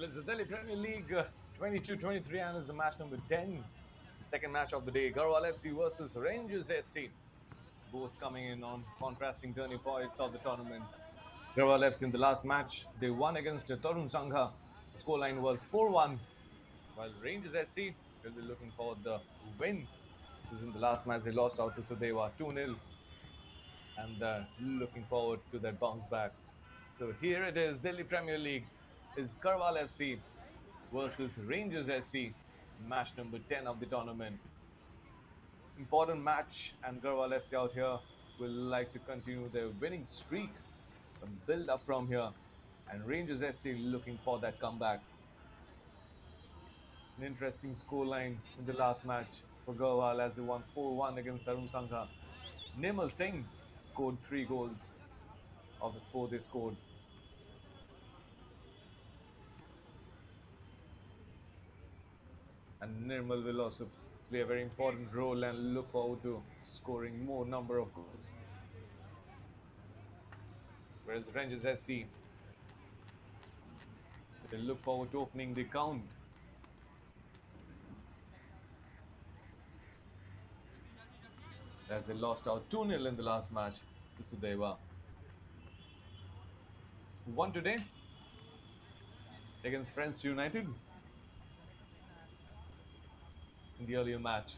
It's the Delhi Premier League 22-23 and it's the match number 10. The second match of the day, Garhwal FC versus Rangers FC. Both coming in on contrasting turning points of the tournament. Garhwal FC in the last match, they won against Tarun Sangha. The scoreline was 4-1, while Rangers FC will be looking for the win. Because in the last match, they lost out to Sudeva 2-0 and looking forward to that bounce back. So here it is, Delhi Premier League is Garhwal FC versus Rangers FC, match number 10 of the tournament. Important match, and Garhwal FC out here will like to continue their winning streak and build up from here. And Rangers FC looking for that comeback. An interesting scoreline in the last match for Garhwal as they won 4-1 against Tarun Sangha. Nimal Singh scored 3 goals of the 4 they scored. And Nirmal will also play a very important role and look forward to scoring more number of goals. Whereas Rangers SC, they look forward to opening the count as they lost out 2-0 in the last match to Sudeva. Won today against Friends United in the earlier match.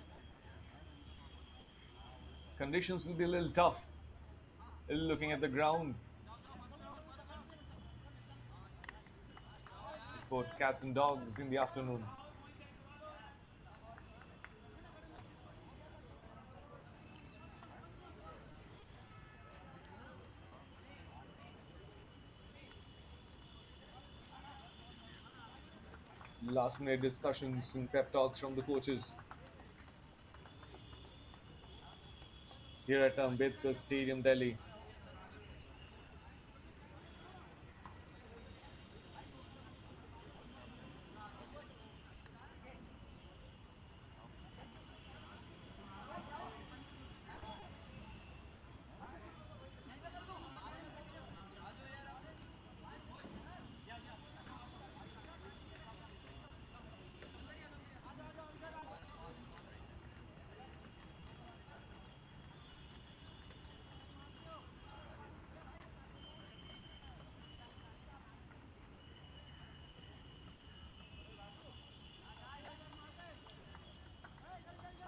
Conditions will be a little tough. Looking at the ground, both cats and dogs in the afternoon. Last minute discussions and pep talks from the coaches here at Ambedkar Stadium, Delhi.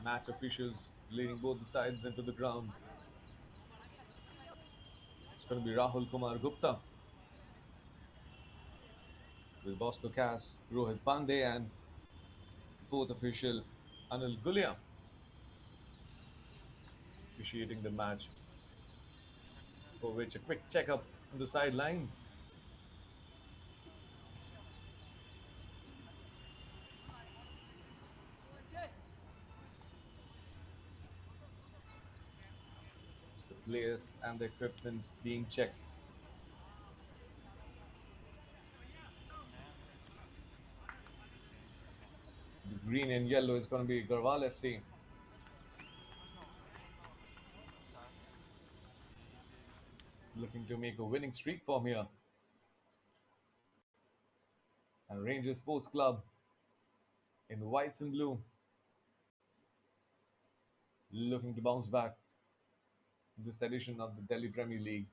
Match officials leading both the sides into the ground. It's going to be Rahul Kumar Gupta with Bosco Cass, Rohit Pandey, and fourth official Anil Gulia officiating the match, for which a quick checkup on the sidelines. The players and the equipments being checked. The green and yellow is going to be Garhwal FC. Looking to make a winning streak from here. And Rangers Sports Club in whites and blue looking to bounce back in this edition of the Delhi Premier League.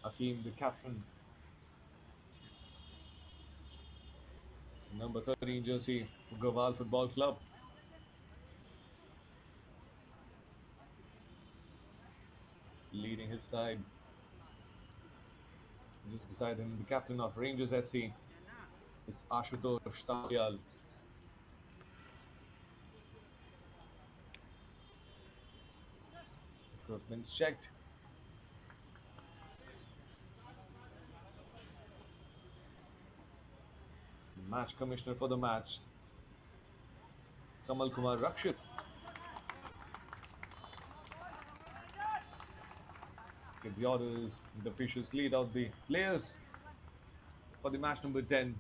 Hakeem, the captain, number 13 jersey for Garhwal Football Club, leading his side. Just beside him, the captain of Rangers SC is Ashutosh Tamyal. Equipment's checked. Match commissioner for the match, Kamal Kumar Rakshit gives the orders. The officials lead out the players for the match number 10.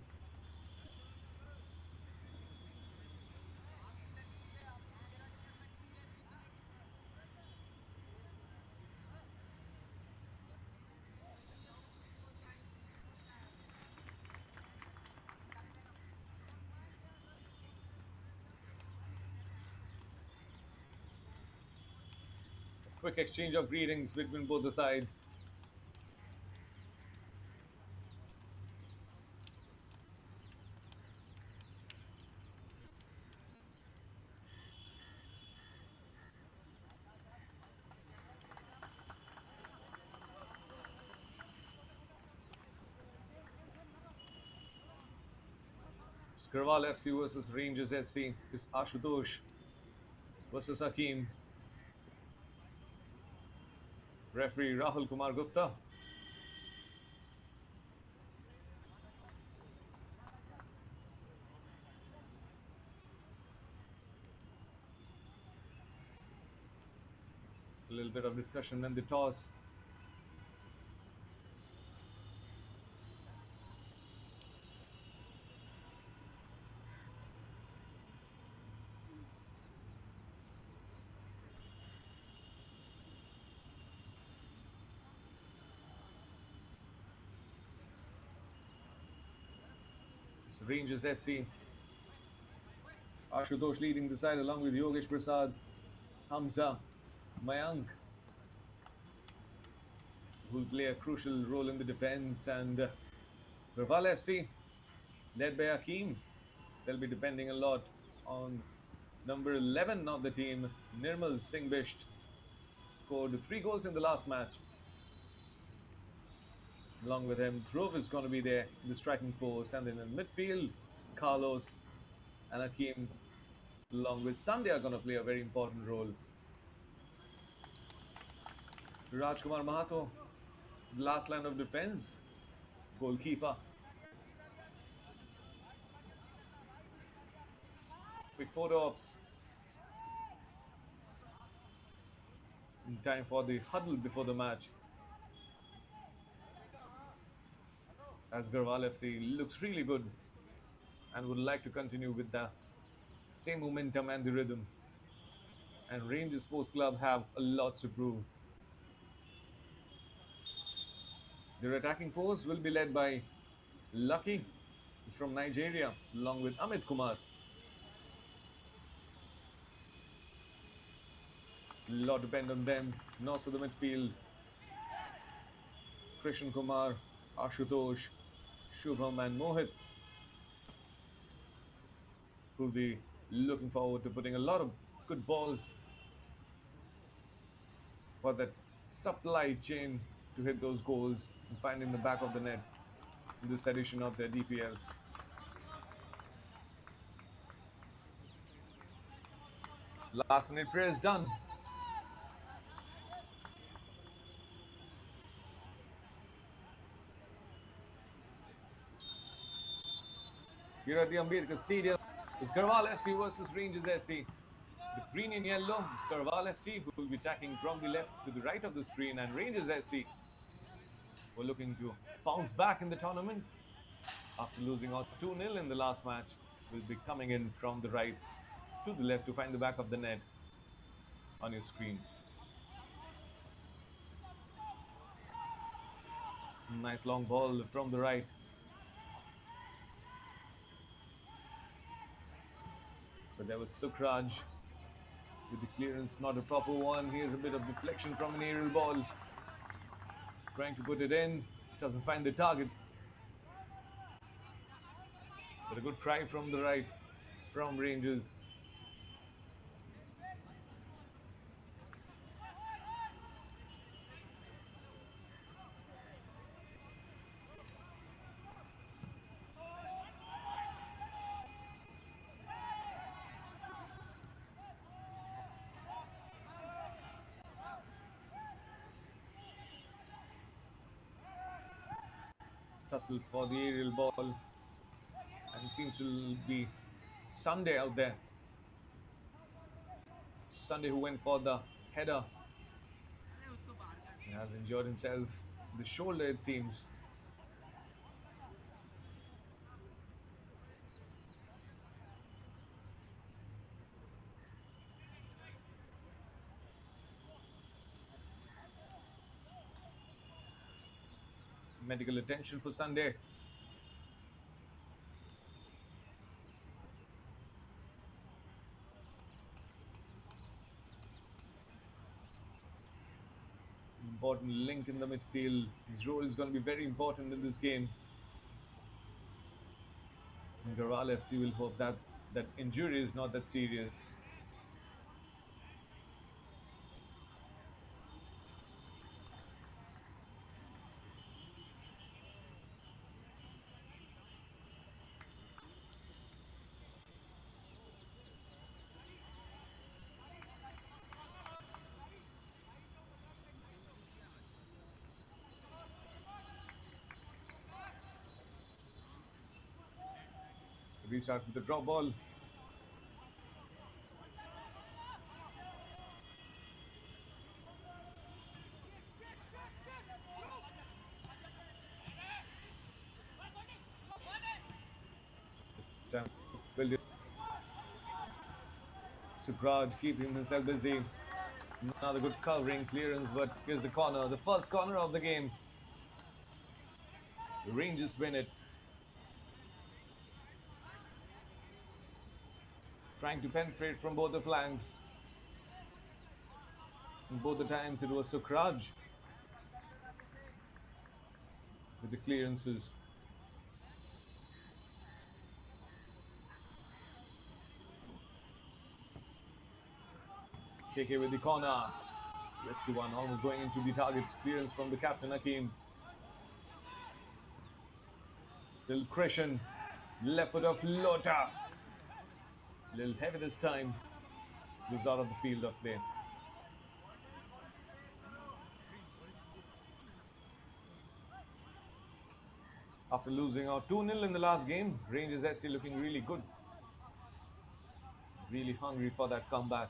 Quick exchange of greetings between both the sides. Garhwal FC versus Rangers SC is Ashutosh versus Hakim. Referee Rahul Kumar Gupta. A little bit of discussion and the toss. It's Rangers SC. Ashutosh leading the side along with Yogesh Prasad, Hamza, Mayank, who will play a crucial role in the defense, and Garhwal FC, led by Hakim. They'll be depending a lot on number 11 of the team, Nirmal Singh Bisht. Scored 3 goals in the last match. Along with him, Dhruv is going to be there in the striking force, and then in midfield, Carlos and Hakim, along with Sunday, are going to play a very important role. Rajkumar Mahato, last line of defense, goalkeeper. Quick photo ops. In time for the huddle before the match. As Garhwal FC looks really good and would like to continue with the same momentum and the rhythm. And Rangers Sports Club have a lot to prove. Their attacking force will be led by Lucky, who's from Nigeria, along with Amit Kumar. A lot depend on them. And also the midfield, Krishan Kumar, Ashutosh, Shubham and Mohit, who'll be looking forward to putting a lot of good balls for that supply chain to hit those goals and find in the back of the net in this edition of their DPL. Last minute prayer is done. Here at the Ambedkar Stadium, it's Garhwal FC versus Rangers SC. The green and yellow is Garhwal FC, who will be attacking from the left to the right of the screen, and Rangers SC were looking to bounce back in the tournament after losing out 2-0 in the last match. Will be coming in from the right to the left to find the back of the net on your screen. Nice long ball from the right. But there was Sukraj with the clearance, not a proper one. Here's a bit of deflection from an aerial ball. Trying to put it in, doesn't find the target. But a good try from the right, from Rangers. Tussle for the aerial ball. And it seems to be Sunday out there. Sunday who went for the header. He has injured himself the shoulder, it seems. Medical attention for Sunday. Important link in the midfield. His role is going to be very important in this game. And Garhwal FC will hope that that injury is not that serious. Restart with the drop ball. This time, well, Sukraj keeping himself busy. Another good covering clearance, but here's the corner. The first corner of the game. The Rangers win it. Trying to penetrate from both the flanks. And both the times it was Sukraj with the clearances. KK with the corner. Risky one, almost going into the target. Clearance from the captain Hakim. Still Krishan. Left foot of Lota. A little heavy this time. Goes out of the field of play. After losing out 2-0 in the last game, Rangers SC looking really good. Really hungry for that comeback.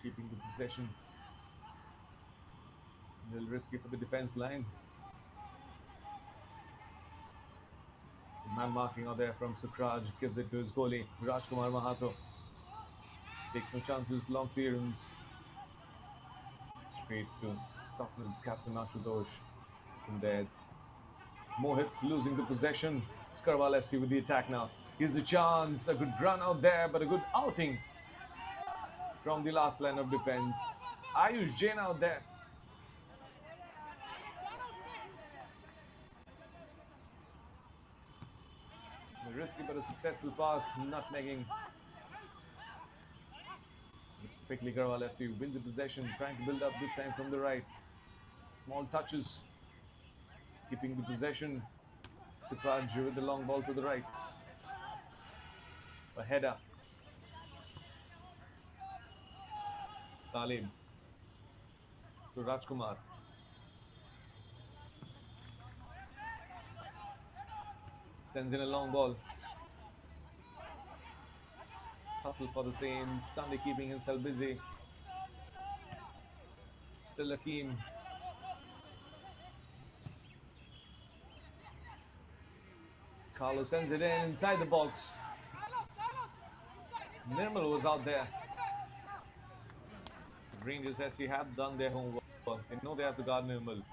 Keeping the possession. A little risky for the defense line. The man marking out there from Sukraj gives it to his goalie, Rajkumar Mahato. Takes no chances, long clearance. Straight to Soften's captain Ashutosh. From there it's Mohit losing the possession. Garhwal FC with the attack now. Here's a chance, a good run out there, but a good outing from the last line of defense. Ayush Jain out there. A risky but a successful pass, nutmegging. Quickly Garhwal FC wins the possession, trying to build up this time from the right. Small touches, keeping the possession. Sukraj with the long ball to the right. A header. Talim to Rajkumar. Sends in a long ball. Tussle for the same. Sunday keeping himself busy. Still Hakim. Carlo sends it in inside the box. Nirmal was out there. Rangers SC have done their homework. They know they have to guard Nirmal.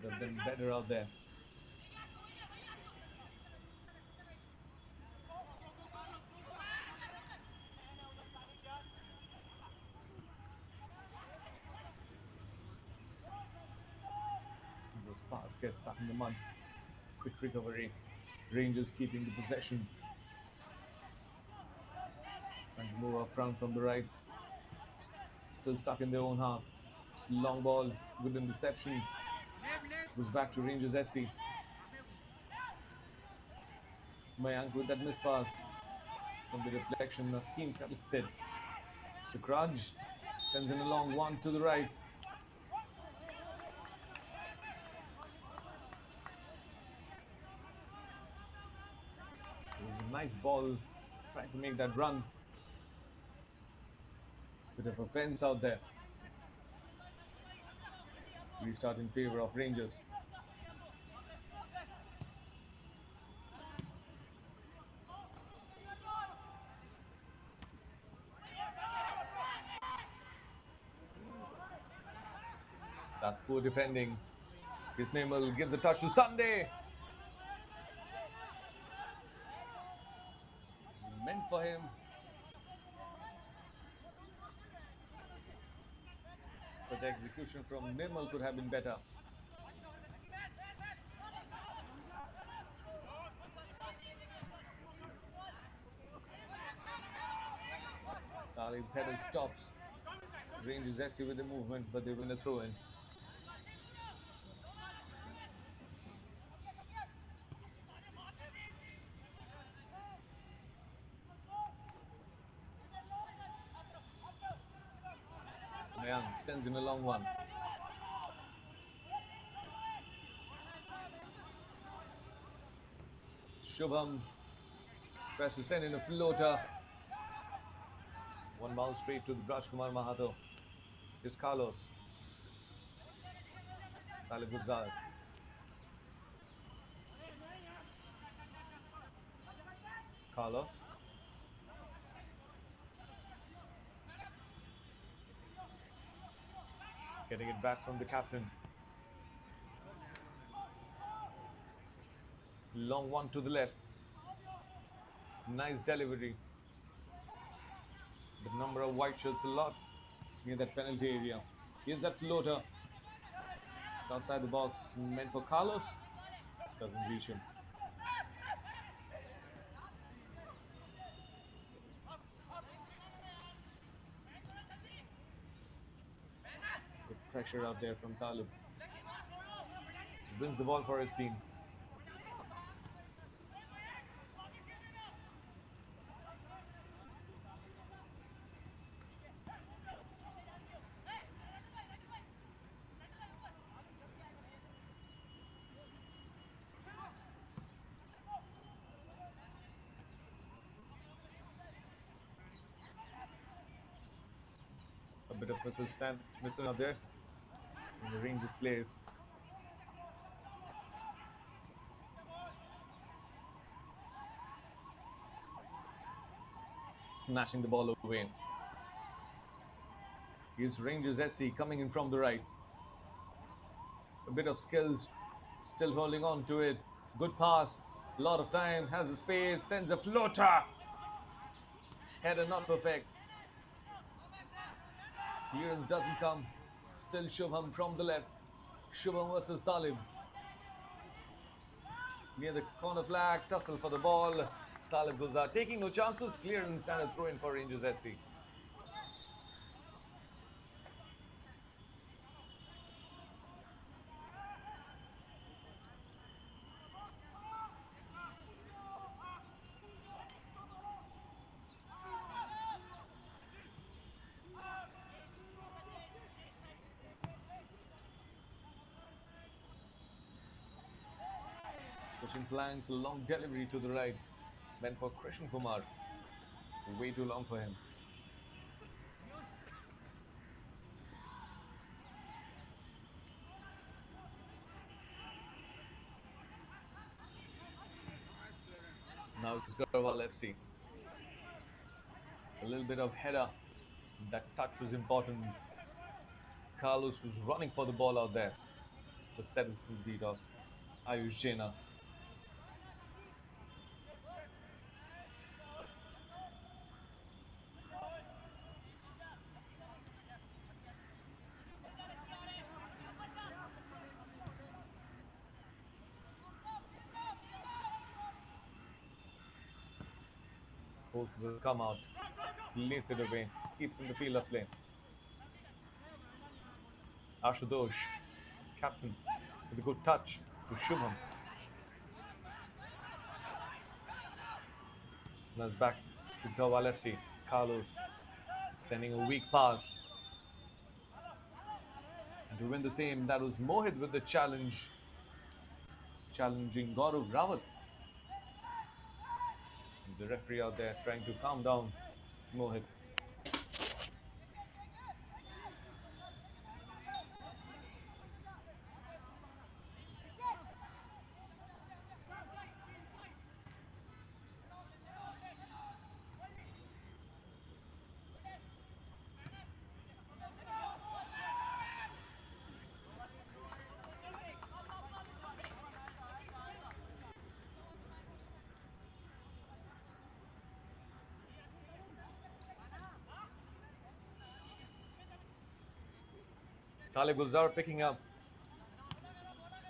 Could have been better out there. gets stuck in the mud. Quick recovery. Rangers keeping the possession. Trying to move up front from the right. Still stuck in their own half. Long ball. Good interception. Goes back to Rangers SC. Mayank with that mispass. From the deflection, Hakeem commits it. Sukraj sends in a long one to the right. It was a nice ball, trying to make that run. Bit of a fence out there. Restart in favor of Rangers. That's poor defending. Kisnemal gives a touch to Sunday. It's meant for him. But the execution from Nimal could have been better. Talib's header stops. Rangers SC with the movement, but they win a throw in. Mayank sends in a long one. Shubham tries to send in a floater. One ball straight to Rajkumar Mahato. Here's Carlos. Talib Guzar. Carlos. Getting it back from the captain. Long one to the left. Nice delivery. The number of white shirts a lot near that penalty area. Here's that floater. It's outside the box. Meant for Carlos. Doesn't reach him. Good pressure out there from Talib. Wins the ball for his team. A bit of missile stand missing out there in the Rangers plays. Snatching the ball away. Here's Rangers SC coming in from the right. A bit of skills, still holding on to it. Good pass, a lot of time, has the space, sends a floater. Header not perfect. Clearance doesn't come. Still Shubham from the left. Shubham versus Talib. Near the corner flag, tussle for the ball. Talib Guzar taking no chances. Clearance and a throw in for Rangers SC. Pushing flanks, long delivery to the right. Meant for Krishan Kumar. Way too long for him. Now it's Garhwal FC. A little bit of header. That touch was important. Carlos was running for the ball out there. The seventh beat of Ayush Jaina. Both will come out. Lays it away. Keeps in the field of play. Ashutosh, captain, with a good touch to Shubham. Now it's back to Garhwal FC. It's Carlos sending a weak pass. And to win the same, that was Mohit with the challenge. Challenging Gaurav Rawat. And the referee out there trying to calm down Mohit. Talib Gulzar picking up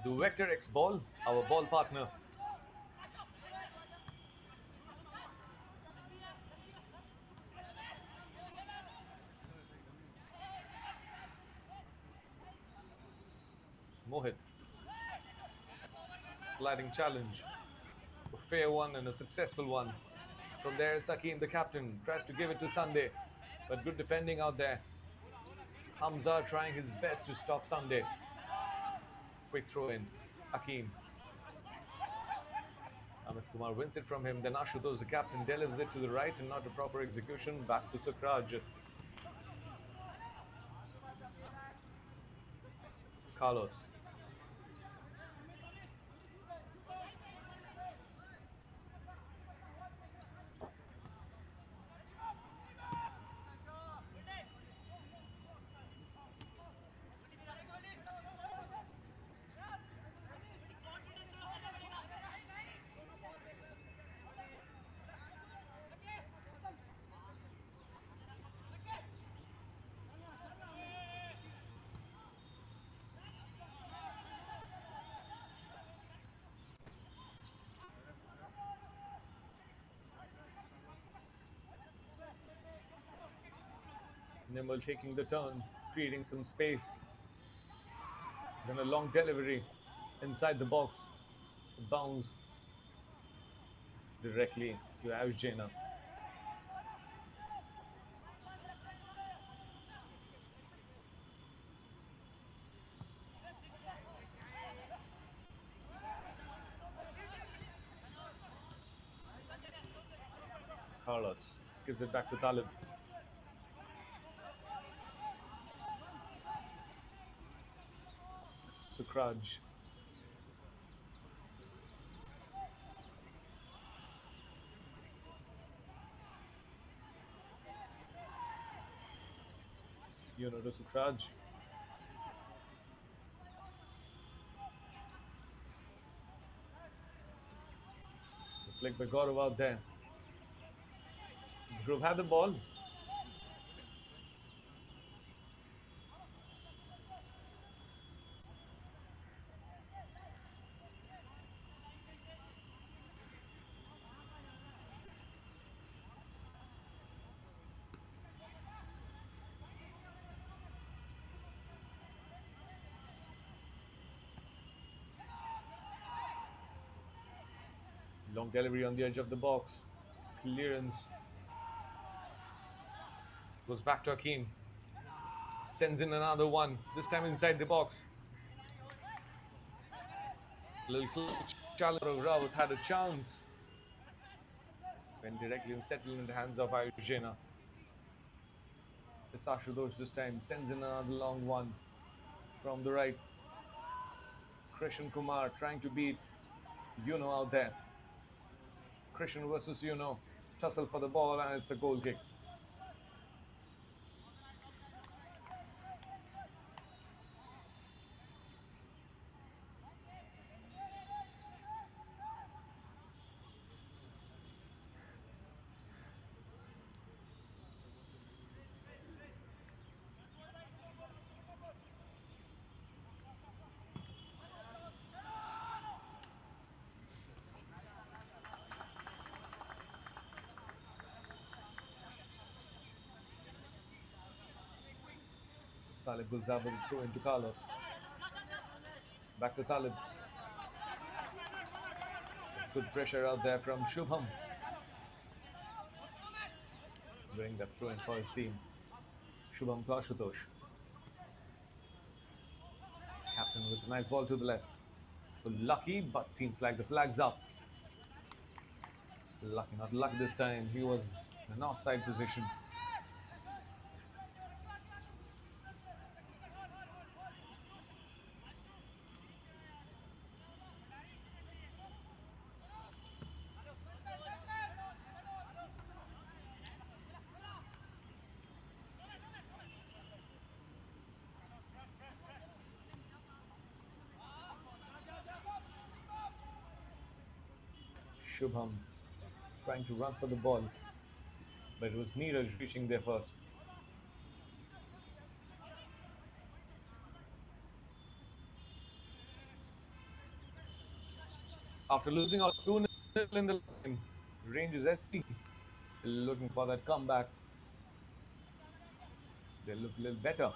the Vector X ball, our ball partner. Mohit. Sliding challenge. A fair one and a successful one. From there, Sakim, the captain, tries to give it to Sunday. But good defending out there. Hamza trying his best to stop Sunday. Quick throw in. Hakim. Amit Kumar wins it from him. Then Ashutosh, the captain, delivers it to the right and not a proper execution. Back to Sukraj. Carlos. Nimble taking the turn, creating some space. Then a long delivery inside the box. Bounce directly to Ayush. Carlos gives it back to Talib. Sukraj. To Sukraj. The flick by Gaurav out there. Dhruv had the ball. Long delivery on the edge of the box. Clearance. Goes back to Hakim. Sends in another one. This time inside the box. Little challenge of Rawat had a chance. Went directly and settled in the hands of Ayush. It's Ashutosh this time. Sends in another long one from the right. Krishan Kumar trying to beat out there. Krishan versus Tussle for the ball and it's a goal kick. Talib goes up with a throw into Carlos. Back to Talib. Good pressure out there from Shubham. Winning that throw in for his team. Shubham to Ashutosh. Captain with a nice ball to the left. So lucky, but seems like the flag's up. Lucky, not lucky this time. He was in an offside position. Shubham trying to run for the ball, but it was Neeraj reaching there first. After losing out 2-0 in the game, Rangers SC looking for that comeback. They look a little better.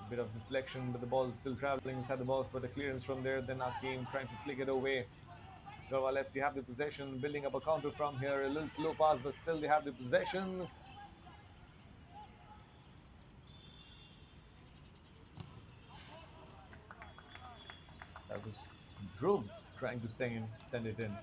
Bit of deflection, but the ball is still traveling inside the box. But a clearance from there. Then Akeem trying to flick it away. Garhwal FC have the possession, building up a counter from here. A little slow pass, but still they have the possession. That was Dhruv trying to send it in.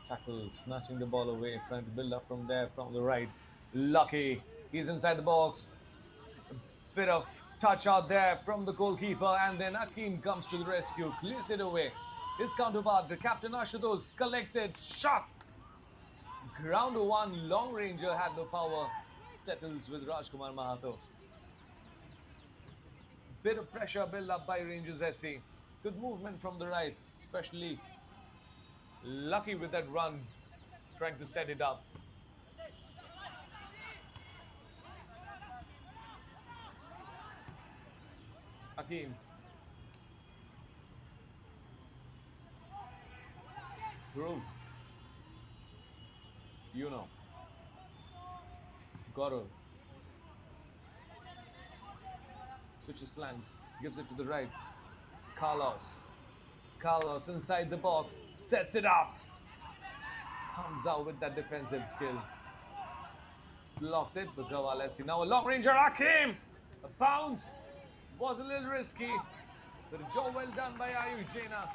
Tackle, snatching the ball away, trying to build up from there, from the right. Lucky, he's inside the box. Bit of touch out there from the goalkeeper, and then Akeem comes to the rescue, clears it away. His counterpart, the captain Ashutosh, collects it, shot. Ground one, long ranger had no power, settles with Rajkumar Mahato. Bit of pressure built up by Rangers SC. Good movement from the right, especially Lucky with that run, trying to set it up. Akeem. Dhruv. You know. Gaurav. Switches flanks. Gives it to the right. Carlos. Carlos inside the box. Sets it up. Comes out with that defensive skill. Blocks it. But Garhwal FC now a long ranger. Akeem. A bounce. Was a little risky. But a job well done by Ayush Jaina.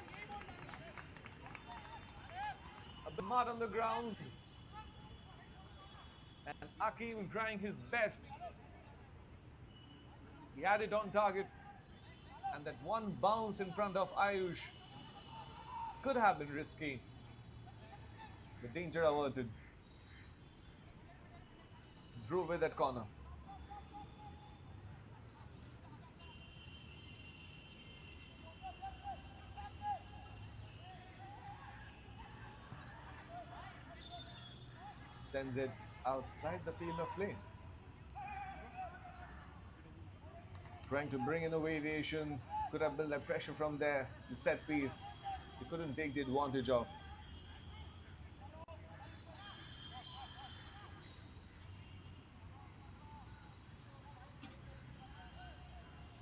A bit mud on the ground. And Akeem trying his best. He had it on target. And that one bounce in front of Ayush could have been risky. The danger averted. Drew with that corner. Sends it outside the field of play. Trying to bring in a variation. Could have built that pressure from there. The set piece. He couldn't take the advantage of.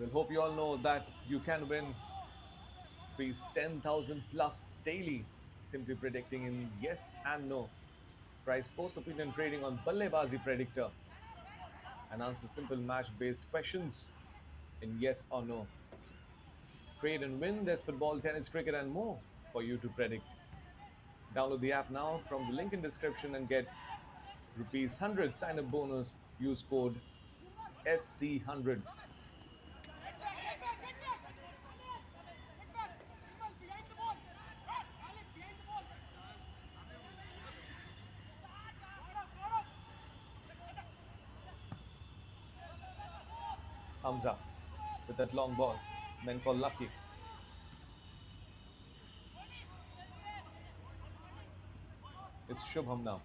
Well, hope you all know that you can win fees 10,000 plus daily, simply predicting in yes and no. Try sports opinion trading on BalleBaazi Predictor and answer simple match-based questions in yes or no. Trade and win. There's football, tennis, cricket, and more for you to predict. Download the app now from the link in description and get rupees 100 sign-up bonus. Use code SC100. Hamza with that long ball, meant for Lucky. It's Shubham now.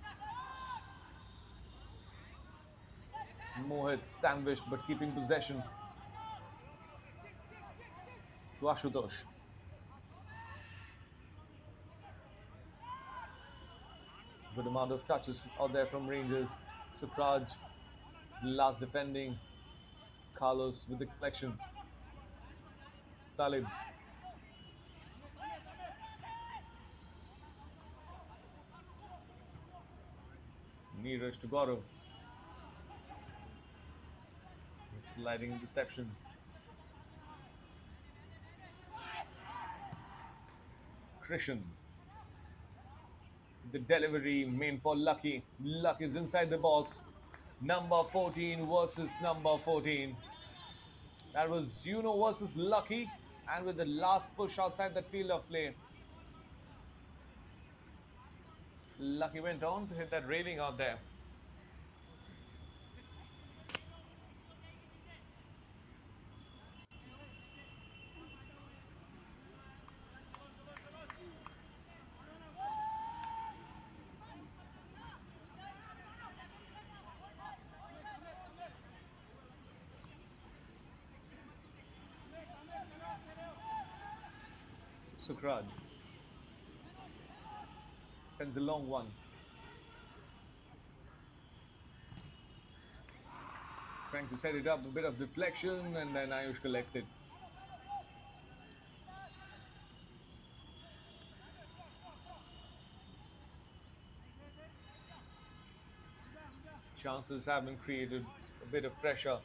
Mohit sandwiched but keeping possession to Ashutosh. Good amount of touches out there from Rangers. Sukraj, last defending. Carlos with the collection. Talib. Neeraj to Gaurav. Sliding reception. Krishan. The delivery main for Lucky. Luck is inside the box. Number 14 versus number 14. That was versus Lucky. And with the last push outside the field of play, Lucky went on to hit that railing out there. Sukraj sends a long one. Trying to set it up, a bit of deflection, and then Ayush collects it. Chances have been created, a bit of pressure,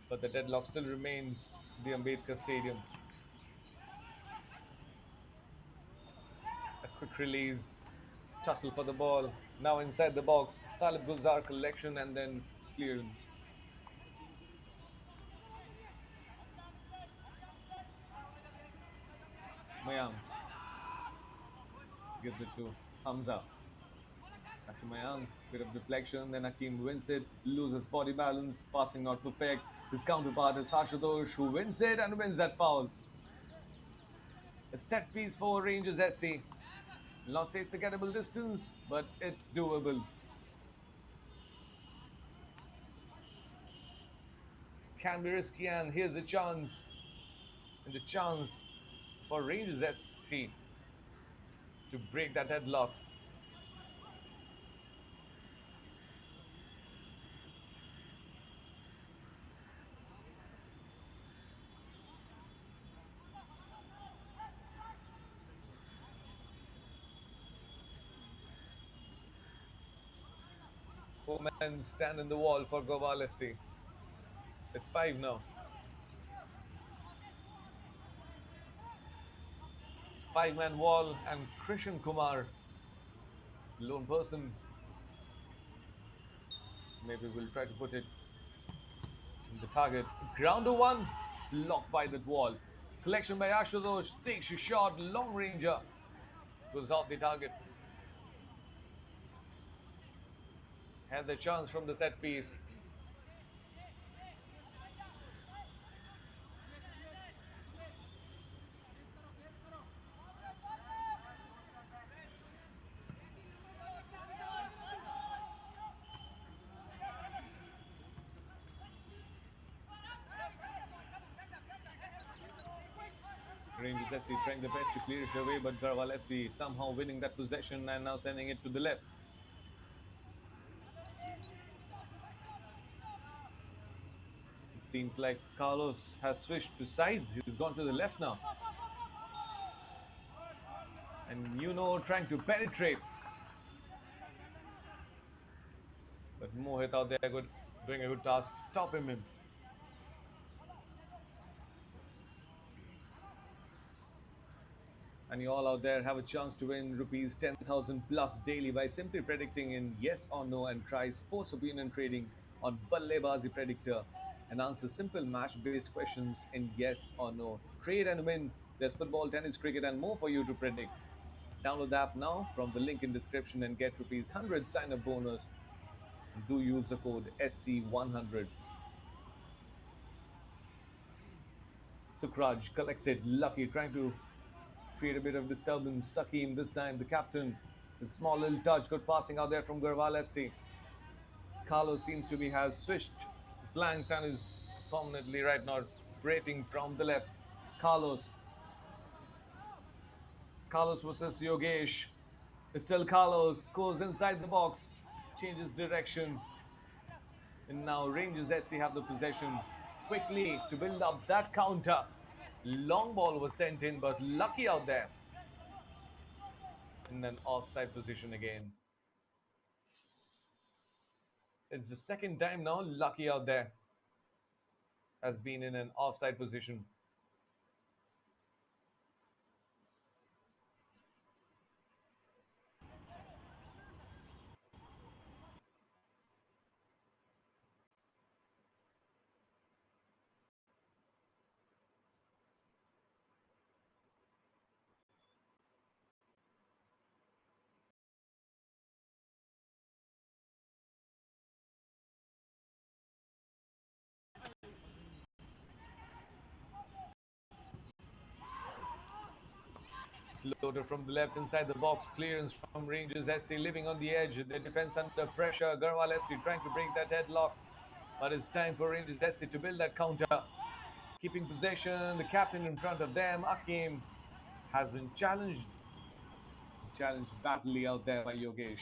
but the deadlock still remains the Ambedkar Stadium. A quick release, tussle for the ball. Now inside the box, Talib Gulzar collection and then clearance. Mayank gives it to Hamza. Back to Mayank, bit of deflection, then Hakim wins it, loses body balance, passing not perfect. His counterpart is Ashutosh, who wins it and wins that foul. A set piece for Rangers SC. Will not say it's a gettable distance, but it's doable. Can be risky, and here's a chance. And the chance for Rangers SC to break that deadlock. Four men stand in the wall for Garhwal FC. It's five now. It's five-man wall and Krishan Kumar, lone person. Maybe we'll try to put it in the target. Grounder one, blocked by that wall. Collection by Ashutosh, takes a shot, long ranger. Goes off the target. Had the chance from the set piece. Rangers SC trying the best to clear it away, but Garhwal FC somehow winning that possession and now sending it to the left. It seems like Carlos has switched to sides. He's gone to the left now. And trying to penetrate. But Mohit out there doing a good task, stopping him. And you all out there have a chance to win rupees 10,000 plus daily by simply predicting in yes or no and try sports opinion trading on BalleBaazi Predictor and answer simple match-based questions in yes or no. Trade and win. There's football, tennis, cricket and more for you to predict. Download the app now from the link in description and get rupees 100 sign-up bonus. Do use the code SC100. Sukraj collects it. Lucky trying to create a bit of disturbance. Sakim this time, the captain, The small little touch, good passing out there from Garhwal FC. Carlos seems to be has switched his lines and is permanently right now operating from the left. Carlos. Carlos versus Yogesh. Still Carlos goes inside the box, changes direction, and now Rangers SC have the possession quickly to build up that counter. Long ball was sent in, but lucky out there in an offside position again. It's the second time now lucky out there has been in an offside position. Floater from the left inside the box. Clearance from Rangers SC living on the edge. The defense under pressure. Garhwal FC trying to break that headlock. But it's time for Rangers SC to build that counter. Keeping possession. The captain in front of them, Akim, has been challenged badly out there by Yogesh.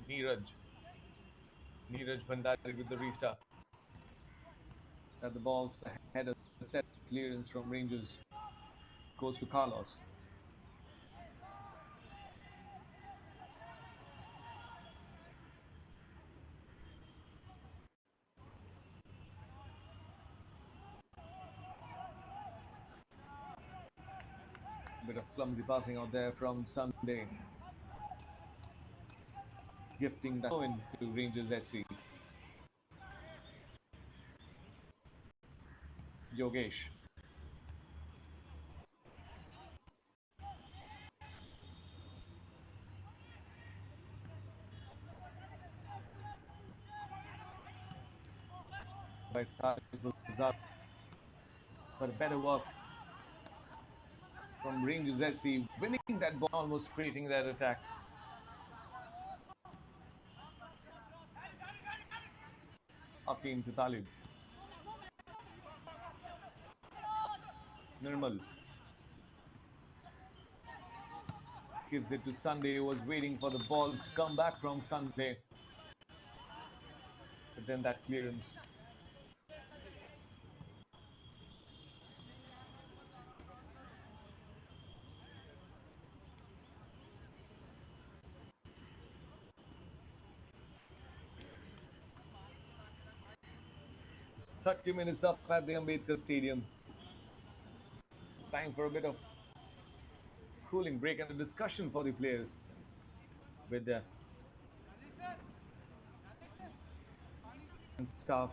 Neeraj. Neeraj Bhandari with the restart. At the box, ahead of the set clearance from Rangers. Goes to Carlos. Bit of clumsy passing out there from Sunday. Gifting that win to Rangers SC. Yogesh. By Tariq but better work from Rangers SC, winning that ball, almost creating that attack. Akim to Talib. Nirmal gives it to Sunday, who was waiting for the ball to come back from Sunday. But then that clearance. It's 30 minutes up at the Ambedkar Stadium. Time for a bit of cooling break and a discussion for the players with the staff.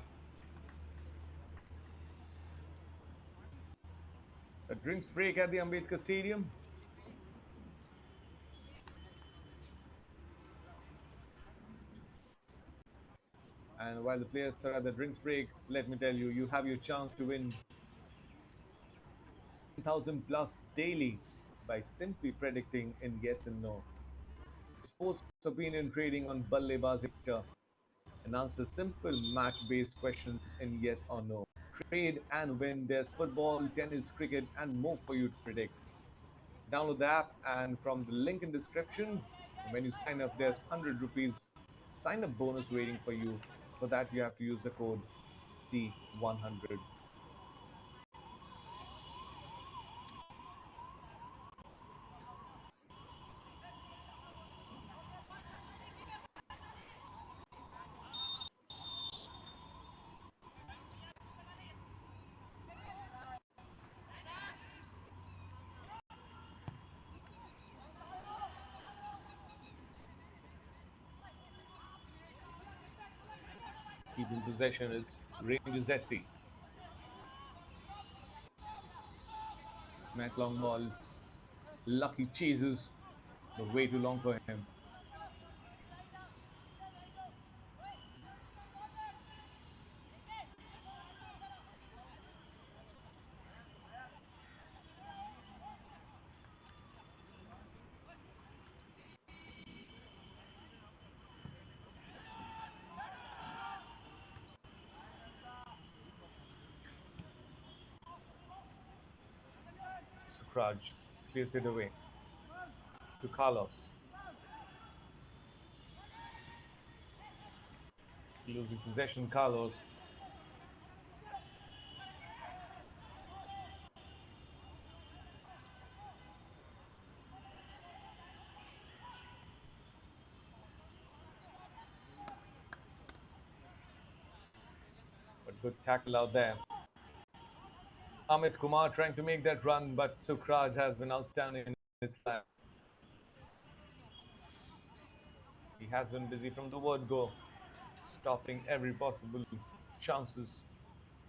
A drinks break at the Ambedkar Stadium. And while the players are at the drinks break, let me tell you, you have your chance to win 10,000 plus daily by simply predicting in yes and no. Sports opinion trading on BalleBaazi and answer simple match-based questions in yes or no. Trade and win. There's football, tennis, cricket, and more for you to predict. Download the app, and from the link in description, when you sign up, there's 100 rupees sign up bonus waiting for you. For that, you have to use the code C100. Keeping possession is Rangers SC. Nice long ball. Lucky chases. But way too long for him. Sukraj clears it away to Carlos. Losing possession, Carlos. But good tackle out there. Amit Kumar trying to make that run, but Sukraj has been outstanding in his life. He has been busy from the word go, stopping every possible chances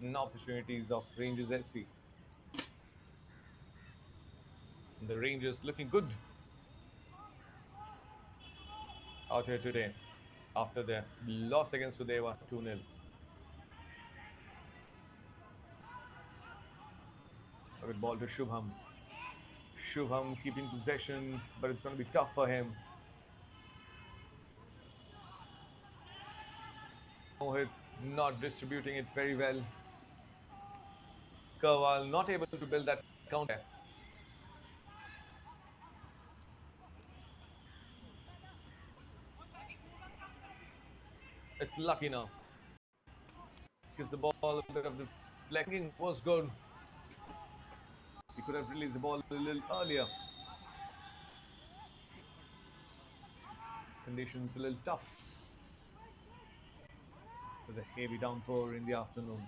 and opportunities of Rangers SC. And the Rangers looking good out here today after their loss against Sudeva 2-0. A good ball to Shubham. Shubham keeping possession, but it's going to be tough for him. Mohit not distributing it very well. Garhwal not able to build that counter. It's lucky now. Gives the ball a bit of the flanking was good. He could have released the ball a little earlier. Conditions a little tough. There's a heavy downpour in the afternoon.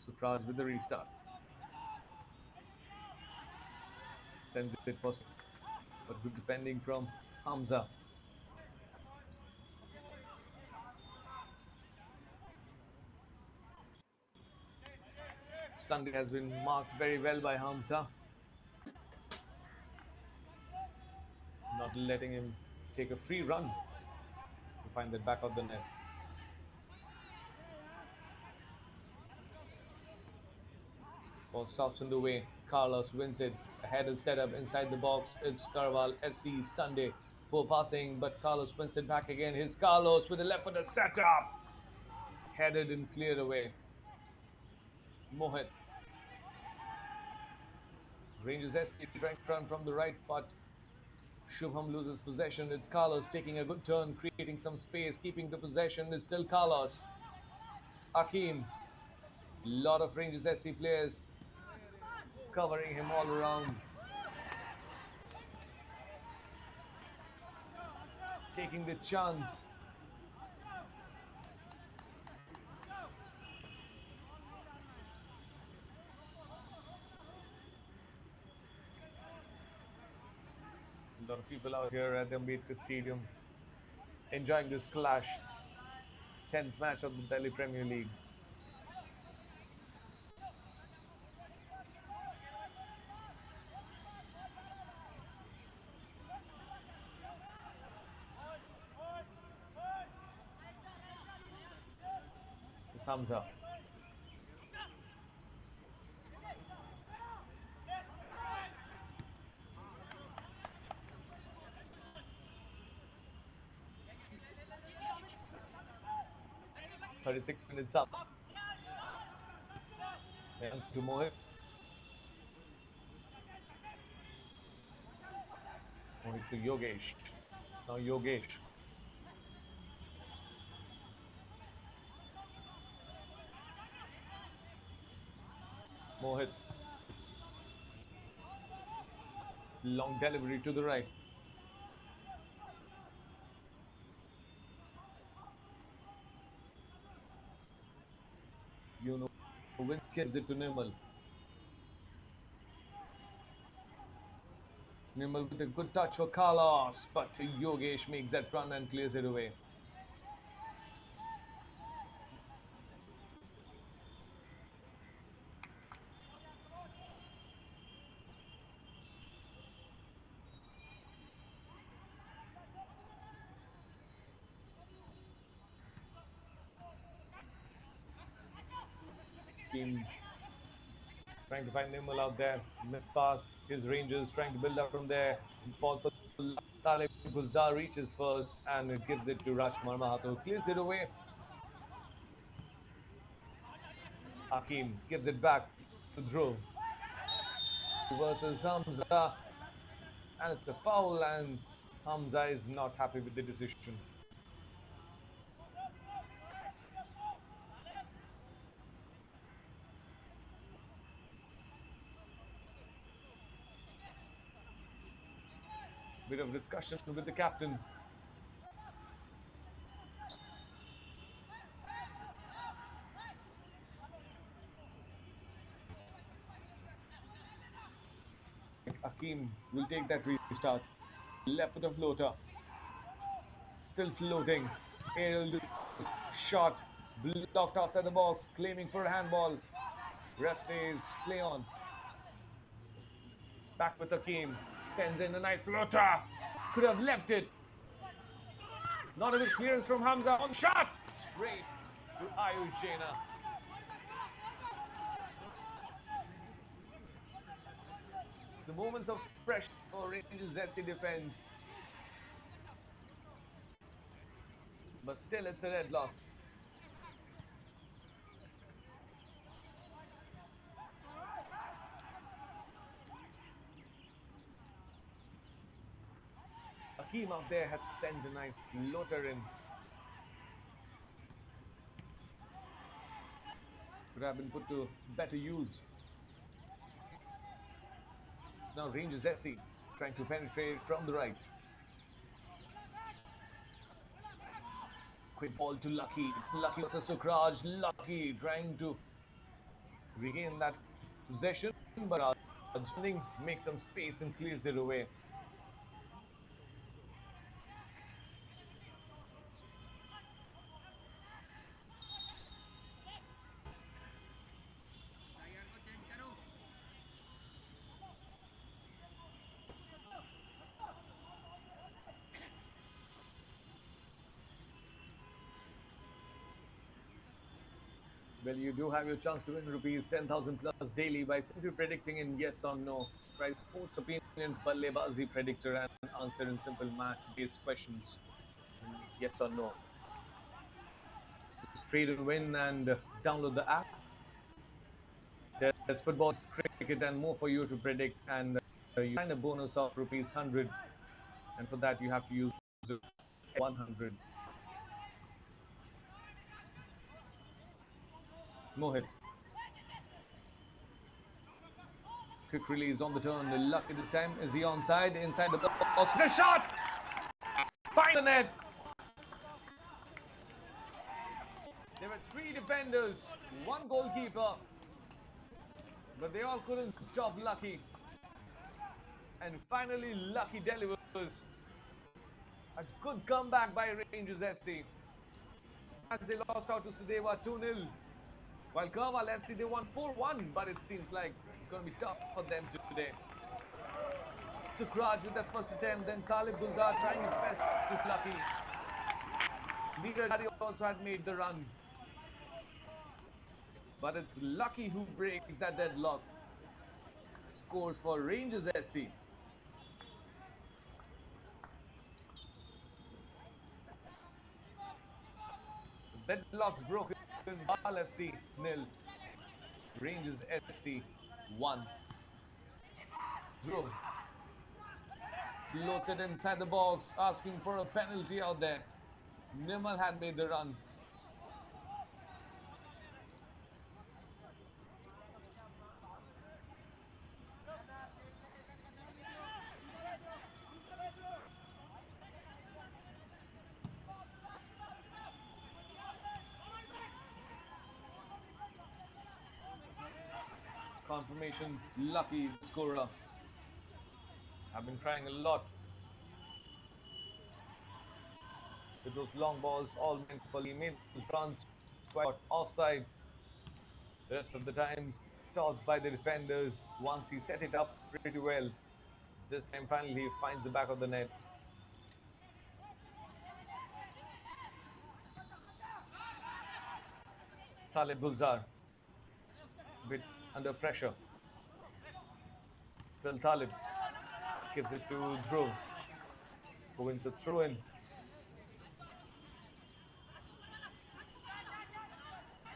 Sukraj with the restart. Sends it for but good defending from Hamza. Sunday has been marked very well by Hamza, not letting him take a free run to find the back of the net. Ball stops in the way. Carlos wins it. A header set up inside the box. It's Garhwal FC Sunday. Poor passing, but Carlos wins it back again. Here's Carlos with the left footer set up. Headed and cleared away. Mohit. Rangers SC trying to run from the right, but Shubham loses possession. It's Carlos taking a good turn, creating some space, keeping the possession. It's still Carlos. Akeem. Lot of Rangers SC players covering him all around. Taking the chance. A lot of people out here at the Ambedkar Stadium enjoying this clash. 10th match of the Delhi Premier League. It's Hamza. 36 minutes up. And to Mohit. Mohit to Yogesh. Now Yogesh. Mohit. Long delivery to the right. You know, Win gives it to Nirmal. Nimble with a good touch for Carlos, but Yogesh makes that run and clears it away. Team trying to find Nimble out there. Miss pass. His Rangers trying to build up from there. Ball for Talib Gulzar reaches first and it gives it to Rajkumar Mahato. Clears it away. Hakim gives it back to Dhruv versus Hamza. And it's a foul and Hamza is not happy with the decision. Bit of discussion with the captain. Hakim will take that restart. Left foot of floater. Still floating. Aerial shot. Blocked outside the box. Claiming for a handball. Ref says play on. Back with Hakim. Sends in a nice floater. Could have left it. Not a good clearance from Hamza. On shot. Straight to Ayush Jaina. Some moments of pressure for Rangers FC defense. But still it's a deadlock. Hakim out there has sent a nice floater in. Could have been put to better use. It's now Rangers SC trying to penetrate from the right. Quick ball to Lucky. It's Lucky versus Sukraj. Lucky trying to regain that possession, but Jinding makes some space and clears it away. Well, you do have your chance to win rupees 10,000 plus daily by simply predicting in yes or no. Try sports opinion, BalleBaazi predictor, and answer in simple match-based questions. Yes or no. Just trade and win and download the app. There's football, cricket, and more for you to predict. And you find a bonus of rupees 100. And for that, you have to use 100. Mohit. Quick release on the turn. Lucky this time. Is he onside? Inside the box. The shot! Find the net. There were 3 defenders, 1 goalkeeper. But they all couldn't stop Lucky. And finally, Lucky delivers. A good comeback by Rangers FC. As they lost out to Sudeva 2-0. While Garhwal FC, they won 4-1. But it seems like it's going to be tough for them today. Sukraj with the first attempt. Then Talib Gulzar trying his best. It's Lucky. Leader Dari also had made the run. But it's Lucky who breaks that deadlock. Scores for Rangers SC. Deadlock's broken. Ball FC 0. Rangers SC 1. Dhruv floats it inside the box, asking for a penalty out there. Nimble had made the run. Confirmation, Lucky scorer. I've been trying a lot with those long balls, all meant for he made those runs quite offside. The rest of the times stopped by the defenders once he set it up pretty well. This time finally he finds the back of the net. Talib Gulzar, bit under pressure. Still Talib gives it to Dhruv, who wins a throw in.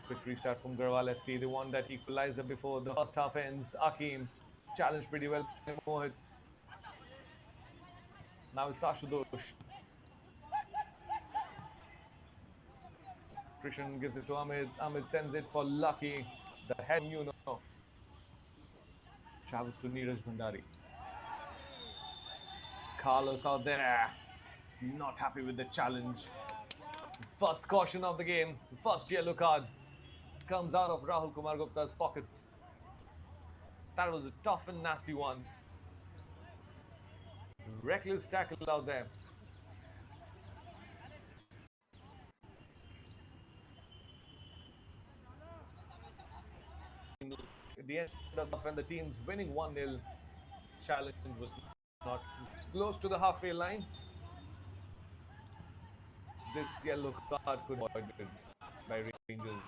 Quick restart from Garhwal FC, the one that equalizer before the first half ends. Akeem challenged pretty well by Mohit. Now it's Ashutosh. Krishan gives it to Ahmed. Ahmed sends it for Lucky. The head from travels to Neeraj Bhandari. Carlos out there. He's not happy with the challenge. First caution of the game. The first yellow card comes out of Rahul Kumar Gupta's pockets. That was a tough and nasty one. Reckless tackle out there. At the end of the when the team's winning 1-0, challenge was not close to the halfway line. This yellow card could be avoided by Rangers.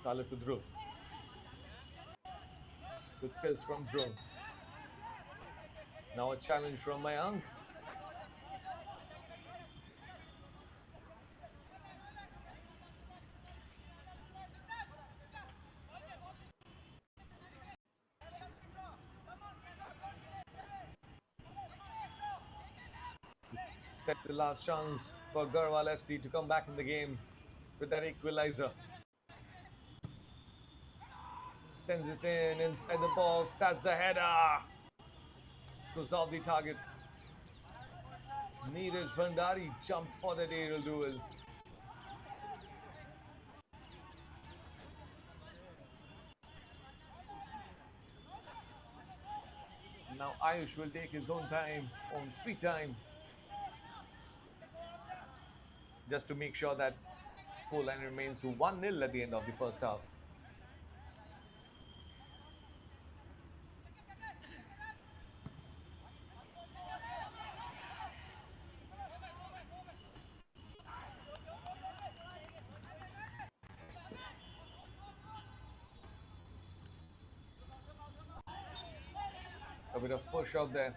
Talib to Dhruv. Good skills from Dhruv. Now a challenge from Mayank. Set the last chance for Garhwal FC to come back in the game with that equalizer. Sends it in inside the box. That's the header. Goes off the target. Neeraj Bhandari jumped for that aerial duel. Now Ayush will take his own time, own sweet time, just to make sure that scoreline remains 1-0 at the end of the first half. A bit of push out there.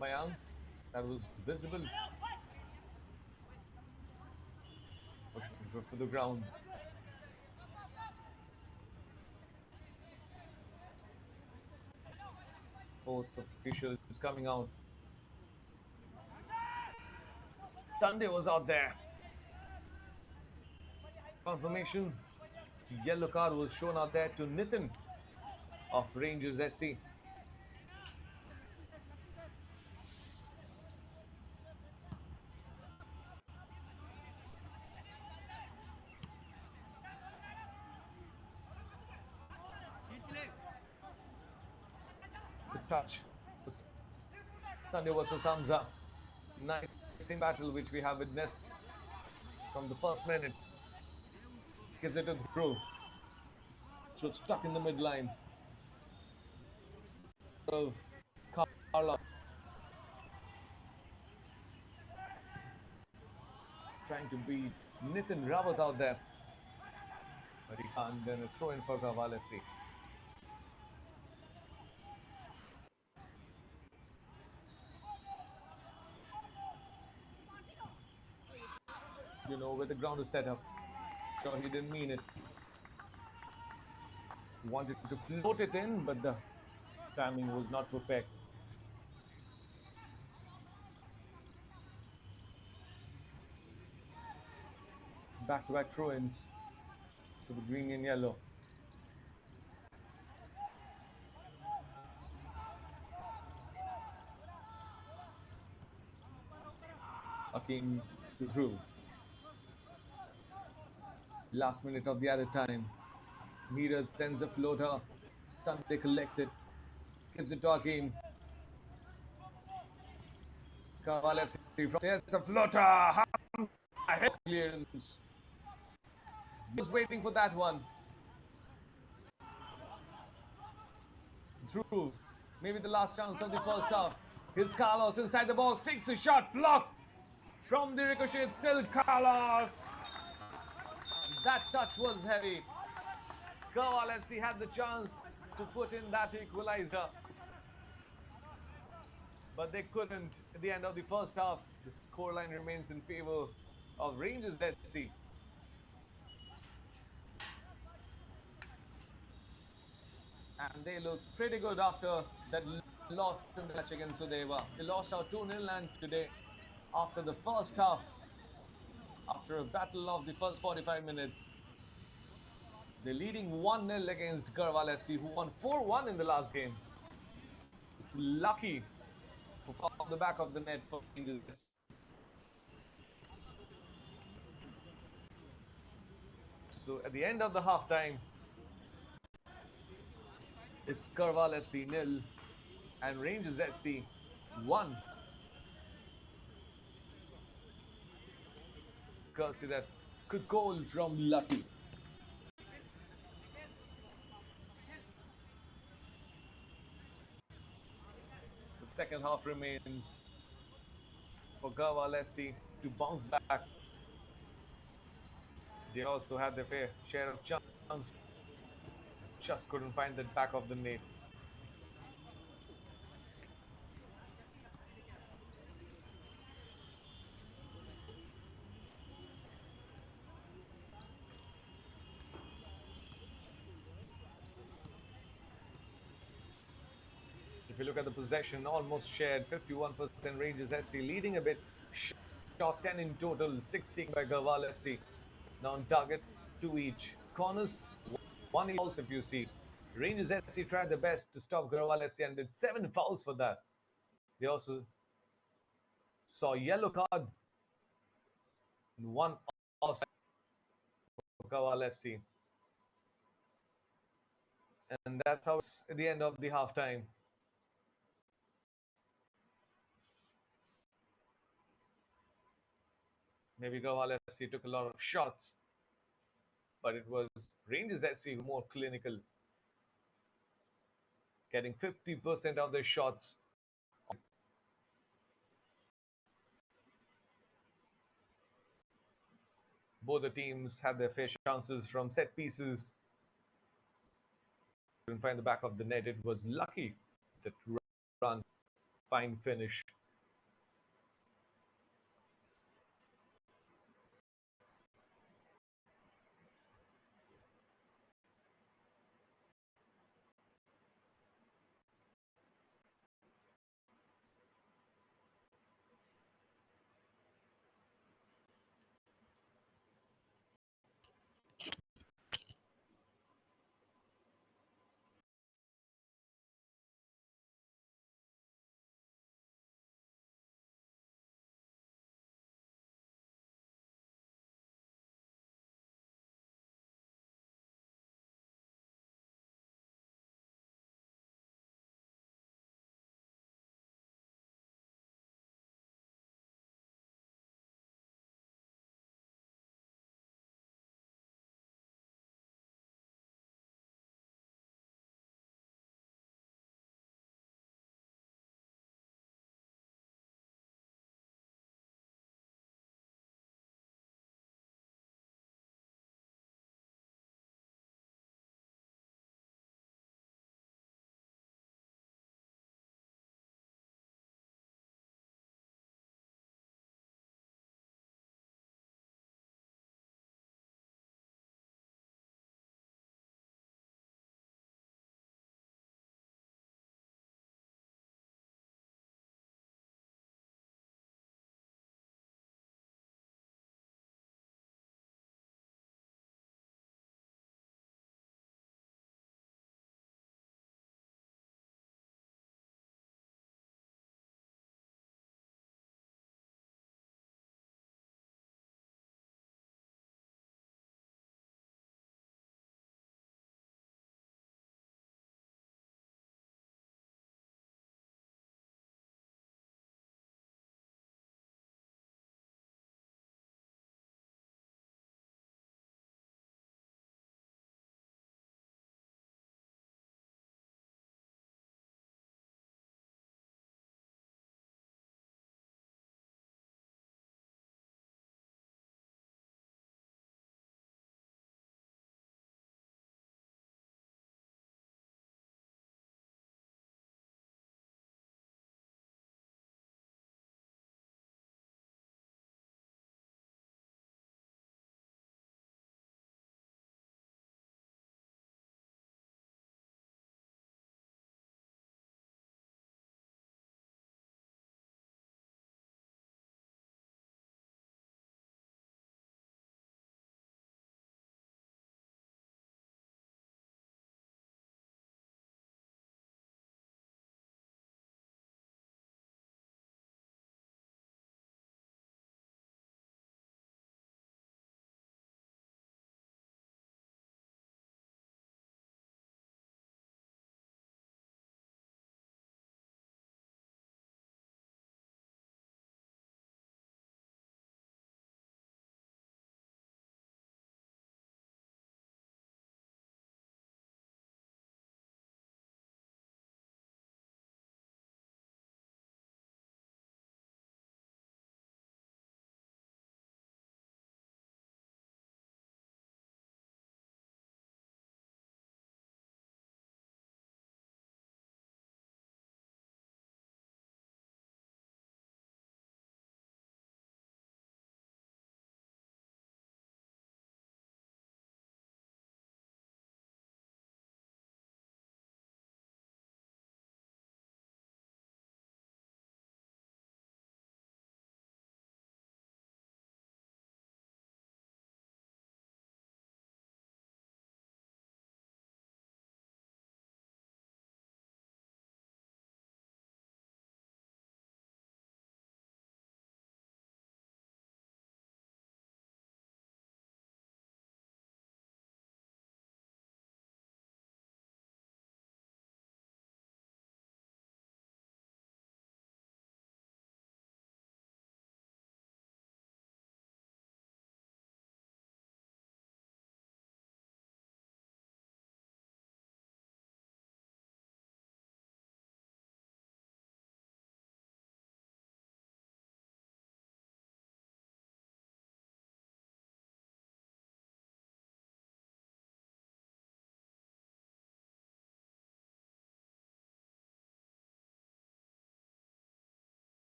Mayank, that was visible. Push to the ground. Both officials coming out. Sunday was out there. Confirmation. Yellow card was shown out there to Nitin of Rangers SC. Good touch. Sunday versus Hamza. Nice in battle which we have witnessed from the first minute. Gives it to Dhruv. So it's stuck in the midline. So Carla trying to beat Nitin Rawat out there. But he can't. Then a throw in for Garhwal FC. You know, where the ground is set up. Sure, he didn't mean it. Wanted to float it in, but the timing was not perfect. Back-to-back throw-ins to the green and yellow. Akeem to Dhruv. Last minute of the added time. Neeraj sends a floater. Sunday collects it, gives it to Hakim. Garhwal FC from there's a floater. Head clearance. He was waiting for that one. Through. Maybe the last chance of the first half. Here's Carlos inside the box, takes a shot, blocked from the ricochet. Still Carlos. That touch was heavy. Garhwal FC had the chance to put in that equalizer, but they couldn't. At the end of the first half, the scoreline remains in favor of Rangers SC. And they look pretty good after that loss in the match against Sudeva. They lost out 2-0, and today, after the first half, after a battle of the first 45 minutes, they're leading 1-0 against Garhwal FC, who won 4-1 in the last game. It's lucky for off the back of the net for Rangers. So at the end of the halftime, it's Garhwal FC nil and Rangers SC 1. Courtesy that good goal from Lucky. The second half remains for Garhwal FC to bounce back. They also had their fair share of chance, just couldn't find the back of the net. If you look at the possession, almost shared 51% Rangers SC, leading a bit. Shot 10 in total, 6 taken by Garhwal FC. Now on target, 2 each. Corners, 1 each fouls if you see. Rangers SC tried their best to stop Garhwal FC and did 7 fouls for that. They also saw yellow card and 1 offside for Garhwal FC. And that's how it's at the end of the halftime. Maybe Garhwal FC took a lot of shots, but it was Rangers SC who more clinical, getting 50% of their shots. Both the teams had their fair chances from set pieces. Couldn't find the back of the net. It was lucky that run, fine finish.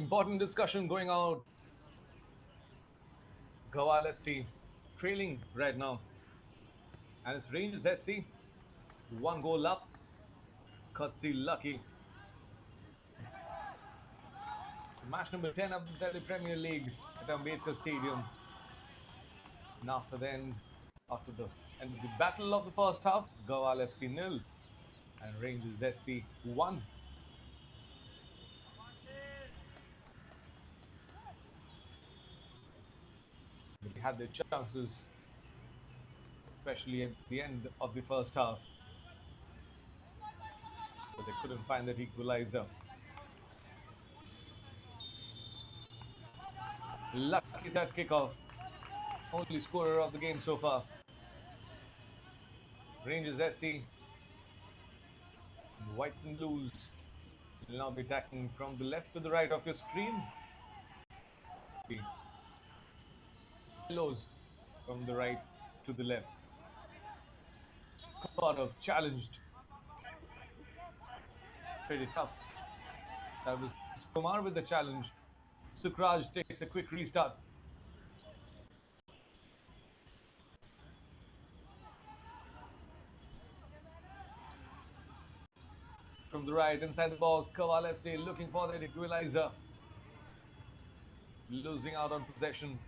Important discussion going out. Garhwal FC trailing right now. And it's Rangers SC. One goal up. Cutsy lucky. Match number 10 of the Delhi Premier League at Ambedkar Stadium. And after the end of the battle of the first half, Garhwal FC nil and Rangers SC 1. They had their chances, especially at the end of the first half, but they couldn't find that equalizer. Lucky that kickoff. Only scorer of the game so far. Rangers SC, whites and blues, will now be attacking from the left to the right of your screen. Yellows from the right to the left. Sort of challenged. Pretty tough. That was Kumar with the challenge. Sukraj takes a quick restart. From the right, inside the box, Garhwal FC looking for that equalizer. Losing out on possession.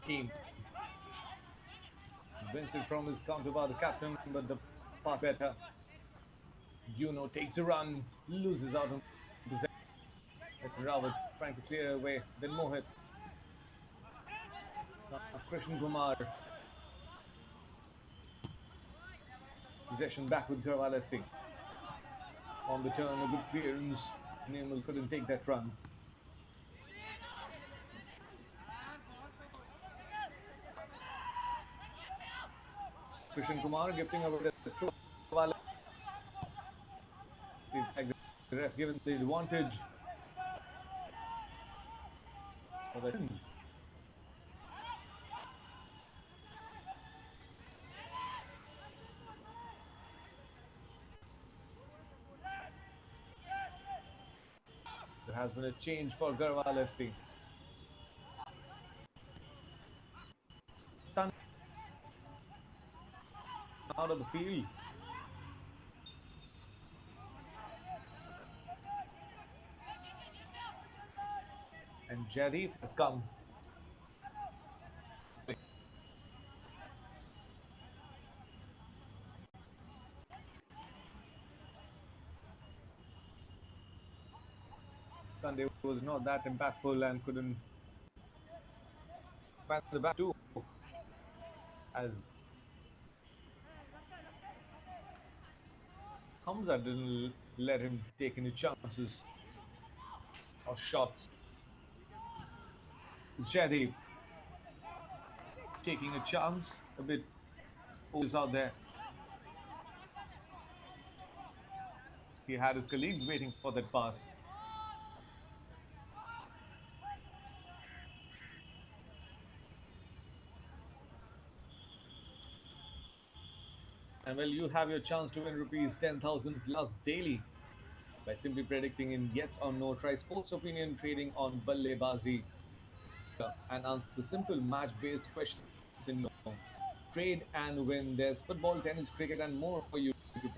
Hakim wins it from his counterpart, the captain, but the pass better. Juno takes a run, loses out on possession. Rawat trying to clear away, then Mohit. Now Krishnan Kumar. Possession back with Garhwal FC. On the turn, a good clearance. Nirmal couldn't take that run. Krishnan Kumar gifting away the throw. See if the ref given the advantage for the There has been a change for Garhwal FC. Sun out of the field. And Jadip has come. Sunday was not that impactful and couldn't find the back too, as Hamza didn't let him take any chances or shots. Jadip taking a chance, a bit is out there. He had his colleagues waiting for that pass. And well, you have your chance to win rupees 10,000 plus daily by simply predicting in yes or no. Try sports opinion trading on BalleBaazi and answer simple match-based questions in no. Trade and win. There's football, tennis, cricket, and more for you to play.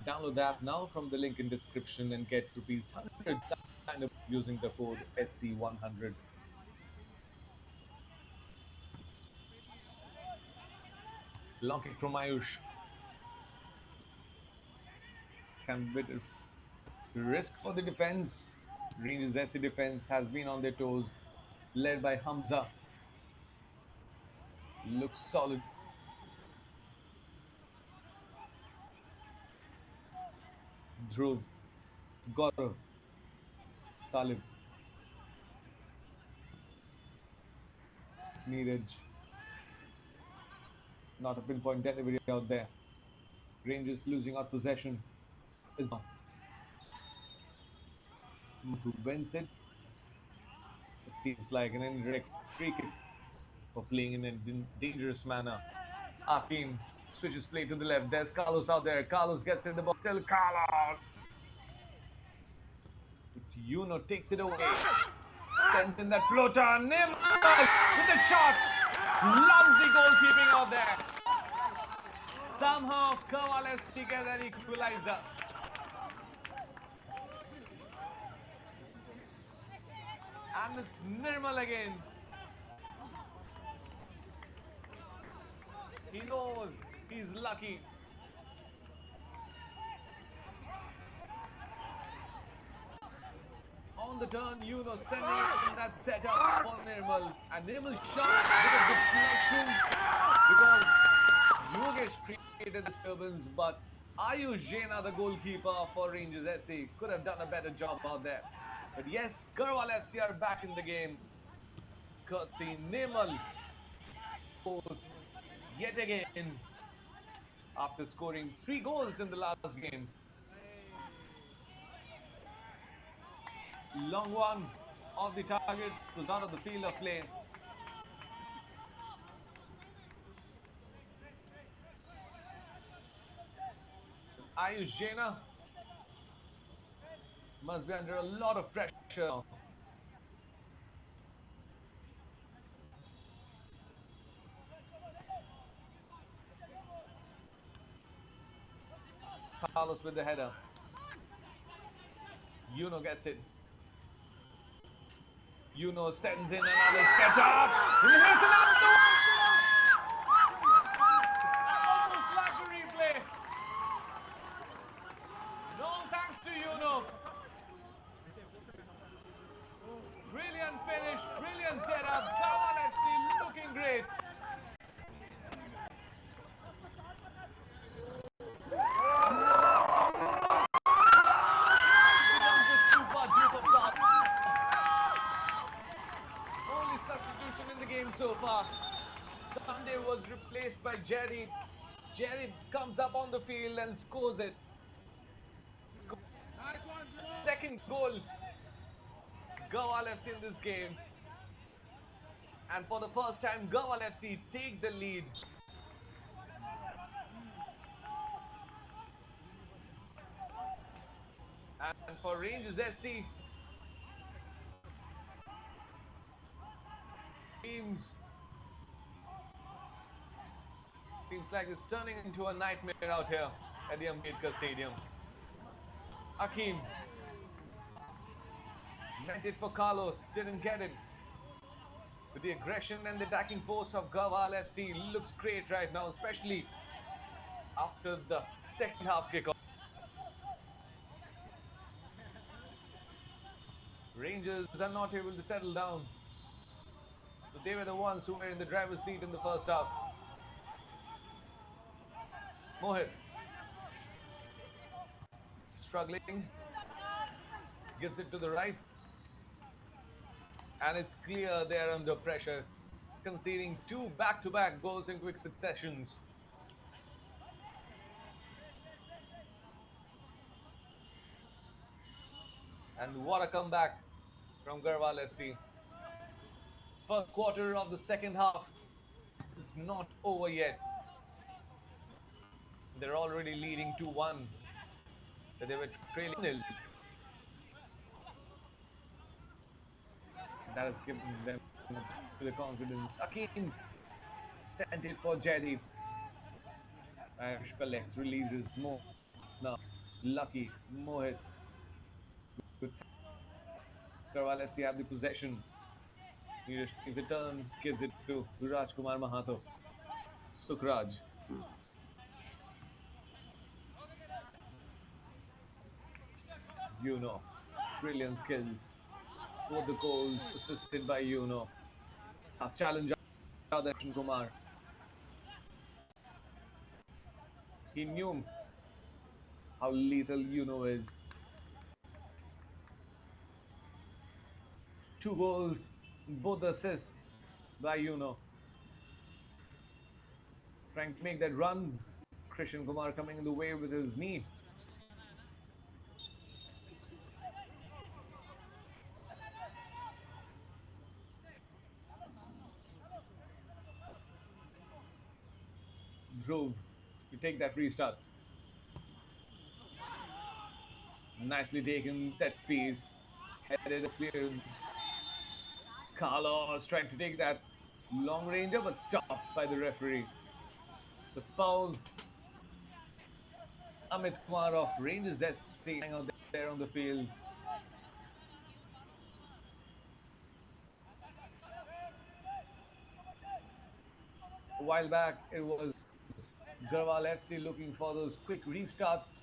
Download the app now from the link in description and get rupees 100 sign up using the code SC100. Long kick from Ayush. Can be risk for the defense. Rangers SC defense has been on their toes, led by Hamza. Looks solid. Dhruv, Gaurav, Talib. Neeraj, not a pinpoint delivery out there. Rangers losing out possession. Is who wins it. It seems like an indirect free kick for playing in a dangerous manner. Akim switches play to the left. There's Carlos out there. Carlos gets in the ball. Still Carlos. Yuno takes it away. Sends in that floater. Neymar with the shot. Clumsy goalkeeping out there. Somehow Garhwal FC gets that equalizer. And it's Nirmal again. He knows he's lucky. On the turn, sending in that setup for Nirmal. And Nirmal shot with a deflection because Yogesh created disturbance, but Ayush Jaina, the goalkeeper for Rangers SC, could have done a better job out there. But yes, Garhwal FC are back in the game. Courtesy Nirmal scores yet again after scoring 3 goals in the last game. Long one of the target was out of the field of play. Ayush Jaina must be under a lot of pressure now. Carlos with the header. Gets it. Sends in another setup. Here's another one. It's almost like a replay. No thanks to Brilliant finish, brilliant setup. Garhwal FC looking great. Only substitution in the game so far. Sunday was replaced by Jerry. Jerry comes up on the field and scores it. Second goal Garhwal FC in this game. And for the first time, Garhwal FC take the lead. And for Rangers SC, seems like it's turning into a nightmare out here at the Ambedkar Stadium. Akim meant it for Carlos, didn't get it. But the aggression and the attacking force of Garhwal FC looks great right now, especially after the second half kickoff. Rangers are not able to settle down. So they were the ones who were in the driver's seat in the first half. Mohit struggling, gives it to the right, and it's clear they're under pressure, conceding 2 back-to-back goals in quick successions. And what a comeback from Garhwal FC. First quarter of the second half is not over yet. They're already leading 2-1. They were trailing 0. That has given them the confidence. Akin sent it for Jaideep. Irish collects, releases more. Now, lucky Mohit. Garhwal FC have the possession. Neeraj takes the turn, gives it to Rajkumar Mahato. Sukraj. Brilliant skills. Both the goals assisted by A challenge out there, Kumar. He knew how lethal is. 2 goals, both assists. by trying to make that run. Krishan Kumar coming in the way with his knee. Dhruv to take that restart. Nicely taken set piece. Headed a clearance. Carlos trying to take that long ranger but stopped by the referee. So foul. Amit Kumar of Rangers SC out there on the field. A while back, it was Garhwal FC looking for those quick restarts,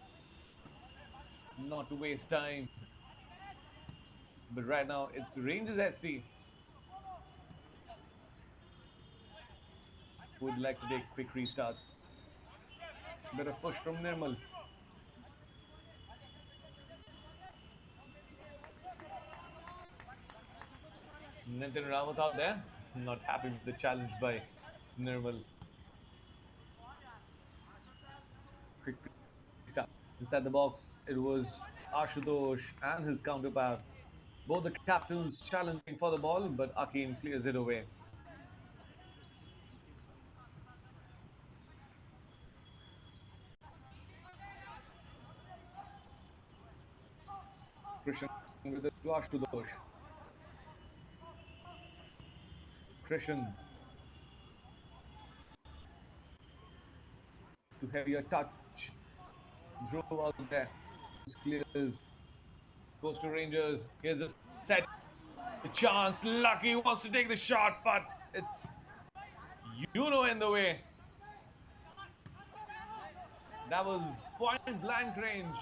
not to waste time. But right now, it's Rangers SC who would like to take quick restarts. Bit of push from Nirmal. Nitin Rawat out there, not happy with the challenge by Nirmal. Quick restart. Inside the box, it was Ashutosh and his counterpart. Both the captains challenging for the ball, but Akin clears it away. Krishan with it to Ashutosh. Krishan to heavier touch. Dhruv out there. Clears. Goes to Rangers. Here's a set. The chance. Lucky wants to take the shot, but it's in the way. That was point blank range.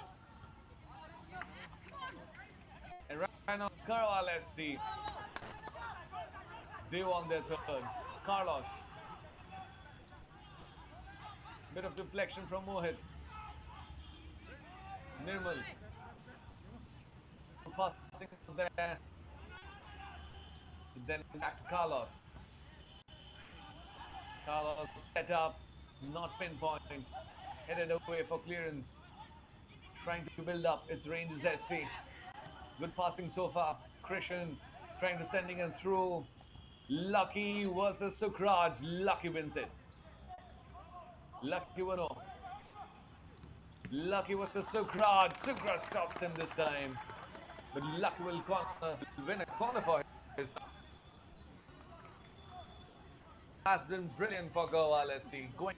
And right now, Garhwal FC. They won their third. Carlos. Bit of deflection from Mohit. Nirmal. Passing there. Then back to Carlos. Carlos set up. Not pinpoint. Headed away for clearance. Trying to build up. It's Rangers SC. Good passing so far. Krishan trying to sending him through. Lucky versus Sukraj. Lucky wins it. Lucky Wano. Lucky versus Sukraj. Sukraj stops him this time. But Lucky will win a corner for his. Has been brilliant for Garhwal FC. Going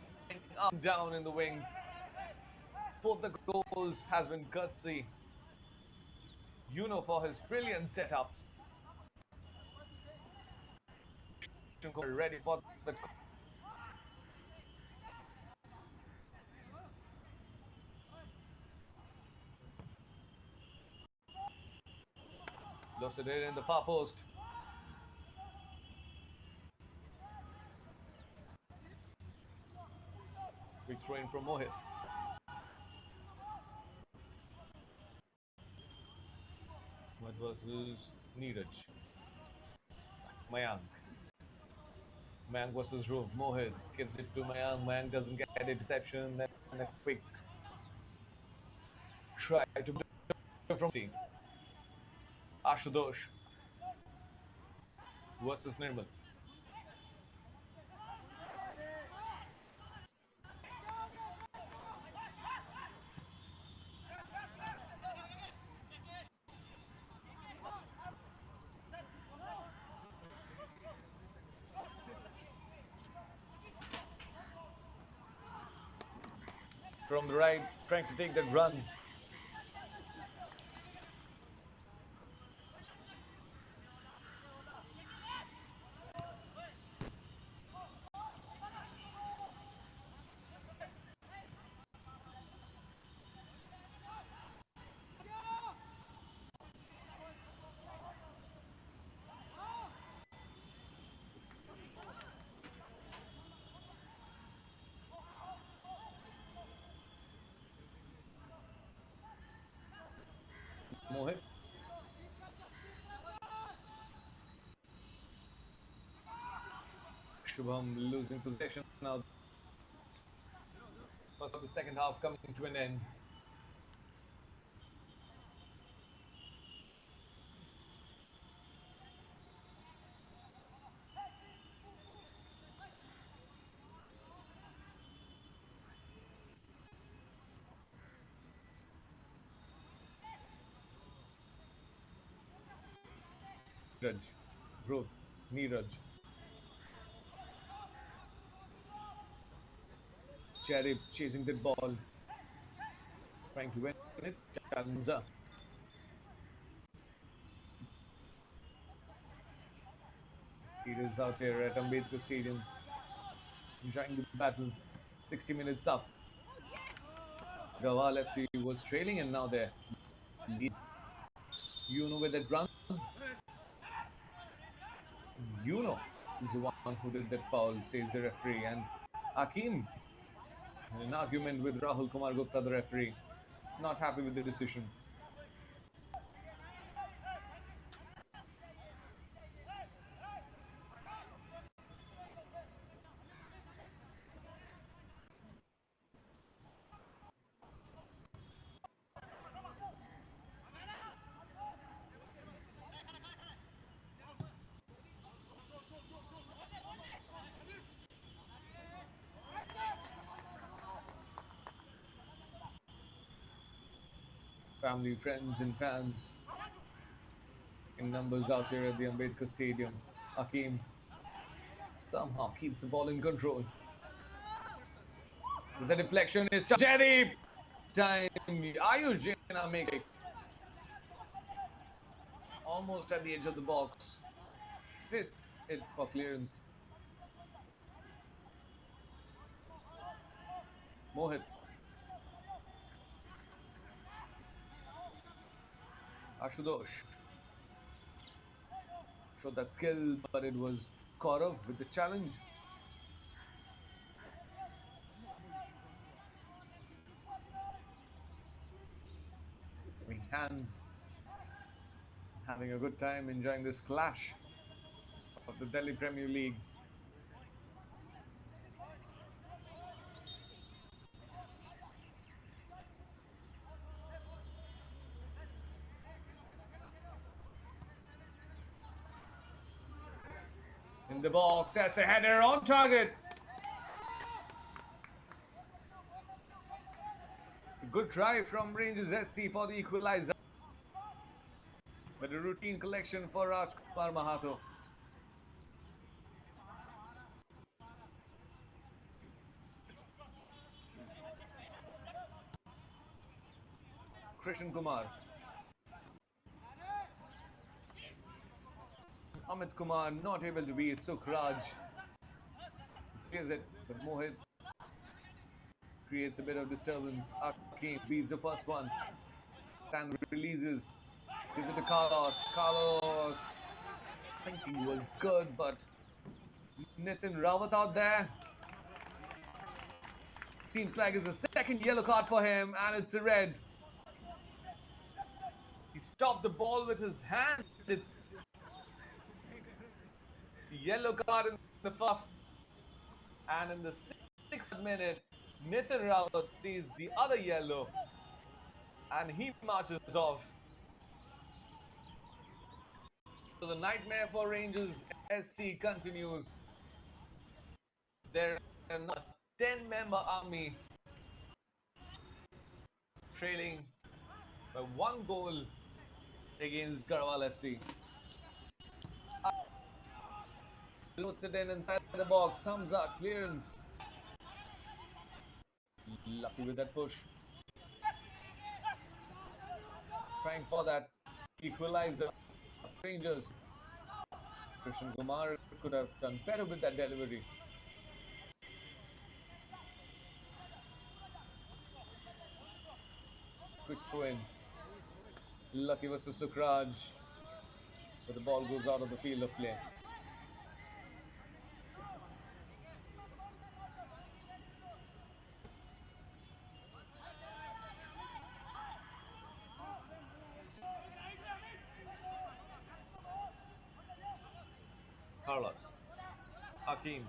up and down in the wings. Both the goals has been gutsy. For his brilliant setups. Ready for the lost it in the far post. Big throw in from Mohit. What versus Neeraj? Mayank. Mayank versus Dhruv. Mohit gives it to Mayank. Mayank doesn't get a deception. Then a quick try to from C. Ashutosh versus Nirmal. From the right, trying to take that run. Mohit. Shubham losing possession now. First of the second half coming to an end. Neeraj, growth, Neeraj, Cherry chasing the ball, trying to win it. Challenza. Leaders out here at Ambedkar Stadium, enjoying the battle. 60 minutes up. Garhwal FC was trailing and now they're lead. You know where that run? You know is the one who did that foul, says the referee. And Hakim, in an argument with Rahul Kumar Gupta, the referee, is not happy with the decision. Family, friends, and fans in numbers out here at the Ambedkar Stadium. Hakim somehow keeps the ball in control. There's a deflection. Is Jerry time. Ayush Jaina make it almost at the edge of the box. Fists it for clearance. Mohit. Ashutosh. Showed that skill, but it was Kaurav with the challenge. Hands having a good time enjoying this clash of the Delhi Premier League. In the box, as a header on target. Good try from Rangers SC for the equalizer. But a routine collection for Rajkumar Mahato. Krishan Kumar. Amit Kumar not able to beat Sukhraj. Clears it, but Mohit creates a bit of disturbance. Akeem beats the first one. Stan releases. Gives it to Carlos. Carlos thinking was good, but Nitin Rawat out there. Seems like it's a second yellow card for him, and it's a red. He stopped the ball with his hand. It's yellow card in the first. And in the 6th minute, Nitin Rawat sees the other yellow, and he marches off. So the nightmare for Rangers SC continues. They're a 10-member army trailing by 1 goal against Garhwal FC. Puts it in inside the box. Hamza clearance. Lucky with that push. Trying for that equalizer. Rangers. Krishan Kumar could have done better with that delivery. Quick throw in. Lucky versus Sukhraj. But the ball goes out of the field of play. Carlos. Akeem.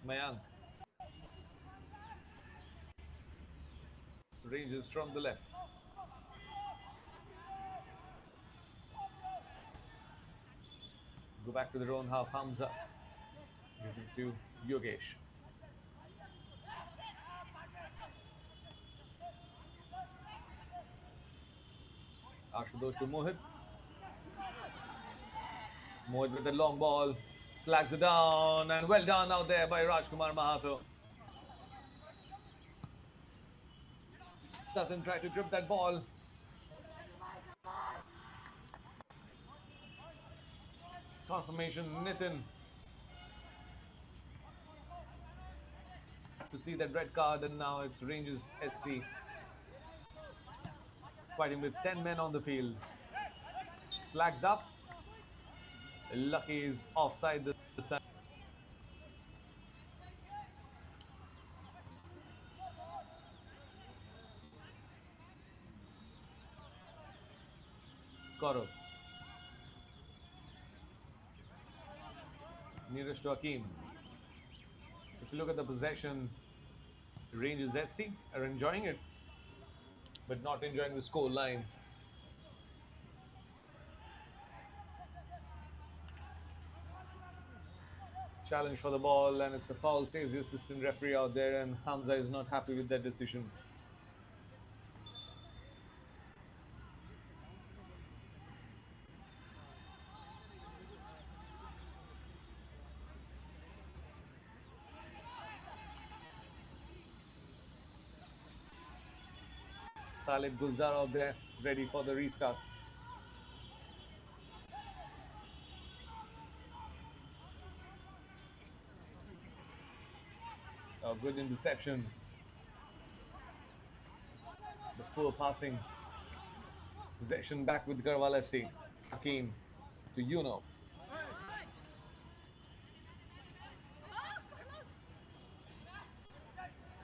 Mayank. Rangers from the left. Go back to their own half. Hamza. Gives it to Yogesh. Ashutosh to Mohit. Mohit with the long ball. Flags it down. And well done out there by Rajkumar Mahato. Doesn't try to grip that ball. Confirmation, Nitin. To see that red card, and now it's Rangers SC fighting with 10 men on the field. Flags up. Lucky is offside this time. Gaurav. Nearest to Akeem. If you look at the possession, Rangers SC are enjoying it, but not enjoying the score line. Challenge for the ball, and it's a foul, says the assistant referee out there, and Hamza is not happy with that decision. Talib Gulzar out there, ready for the restart. A good interception. The poor passing. Possession back with Garhwal FC. Akeem to Yuno.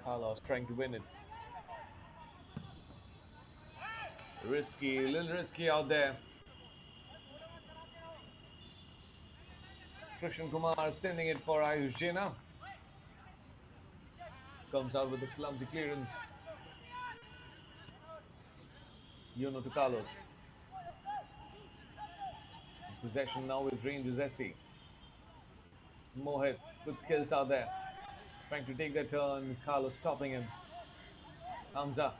Carlos trying to win it. Risky, a little risky out there. Krishan Kumar sending it for Ayush Jaina. Comes out with a clumsy clearance. Yuno to Carlos. Possession now with Rangers SC. Mohit, good skills out there. Trying to take that turn. Carlos stopping him. Hamza.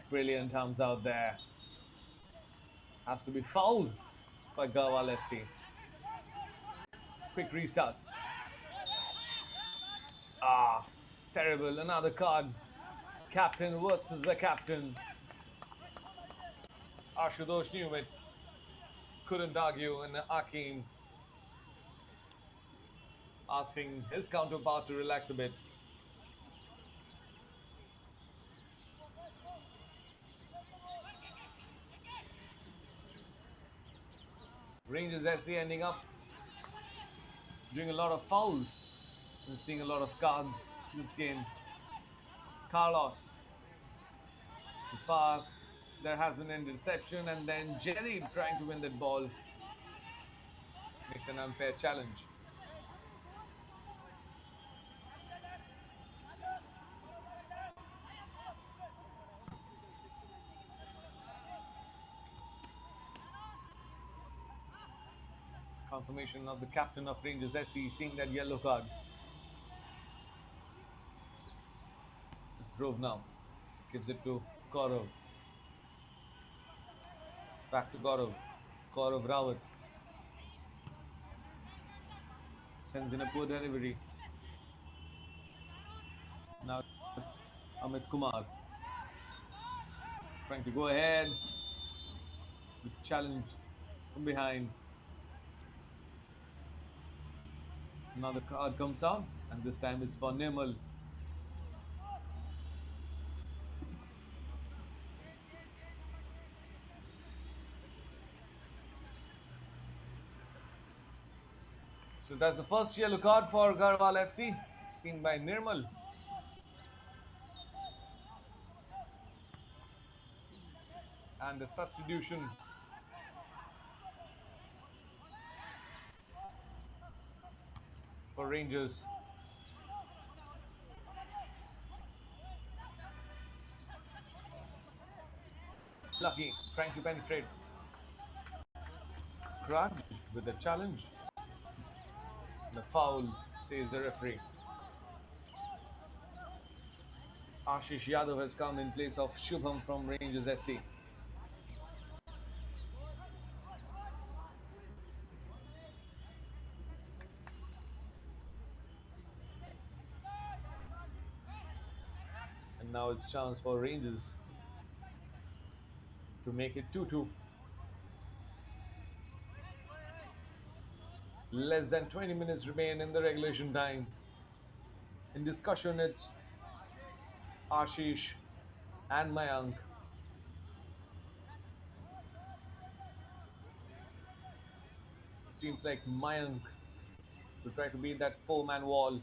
Brilliant Hamza out there. Has to be fouled by Garhwal FC. Quick restart. Ah, terrible. Another card. Captain versus the captain. Ashutosh knew it. Couldn't argue, and Akeem asking his counterpart to relax a bit. Rangers SC ending up doing a lot of fouls and seeing a lot of cards this game. Carlos is fast. There has been an interception, and then Jerry trying to win that ball. Makes an unfair challenge. Confirmation of the captain of Rangers SC seeing that yellow card. It's Drove now. Gives it to Gaurav. Back to Gaurav. Gaurav Rawat. Sends in a poor delivery. Now it's Amit Kumar. Trying to go ahead. Challenge from behind. Another card comes out, and this time it's for Nirmal. So that's the first yellow card for Garhwal FC, seen by Nirmal. And the substitution for Rangers. Lucky trying to penetrate. Kraj with the challenge. The foul, says the referee. Ashish Yadav has come in place of Shubham from Rangers SC. And now it's chance for Rangers to make it 2-2. Less than 20 minutes remain in the regulation time. In discussion, it's Ashish and Mayank. Seems like Mayank will try to beat that four-man wall.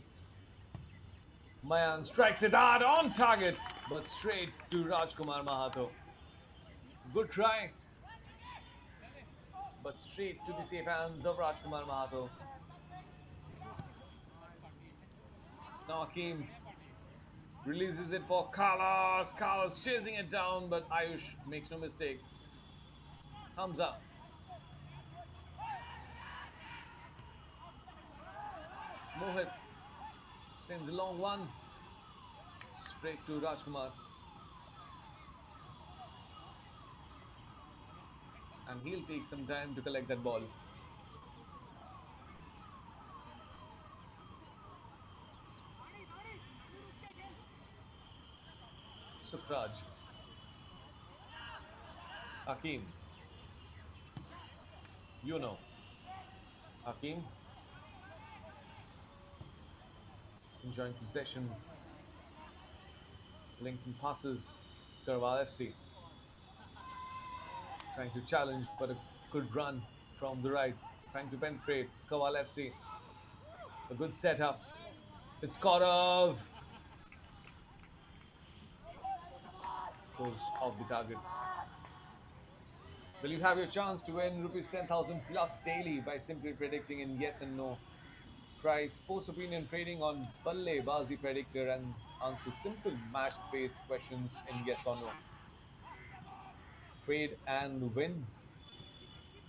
Mayank strikes it hard on target, but straight to Rajkumar Mahato. Good try, but straight to the safe hands of Rajkumar Mahato. Now Akeem releases it for Carlos. Carlos chasing it down, but Ayush makes no mistake. Hamza. Mohit sends a long one straight to Rajkumar. And he'll take some time to collect that ball. Sukraj. Akeem. You know. Akeem enjoying possession. Links and passes. Garhwal FC trying to challenge, but a good run from the right. Trying to penetrate. Garhwal FC. A good setup. It's Kaurav. Goes off the target. Will you have your chance to win rupees 10,000 plus daily by simply predicting in yes and no? Try sports opinion trading on BalleBaazi Predictor and answer simple match-based questions in yes or no. Trade and win.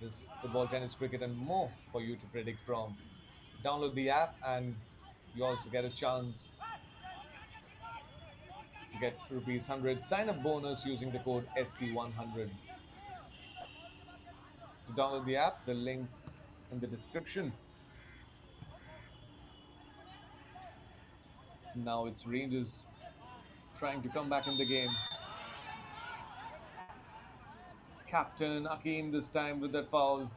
This football, tennis, cricket, and more for you to predict from. Download the app and you also get a chance to get rupees 100 sign-up bonus using the code SC100. To download the app, the links in the description. Now it's Rangers trying to come back in the game. Captain Akeem this time with that foul.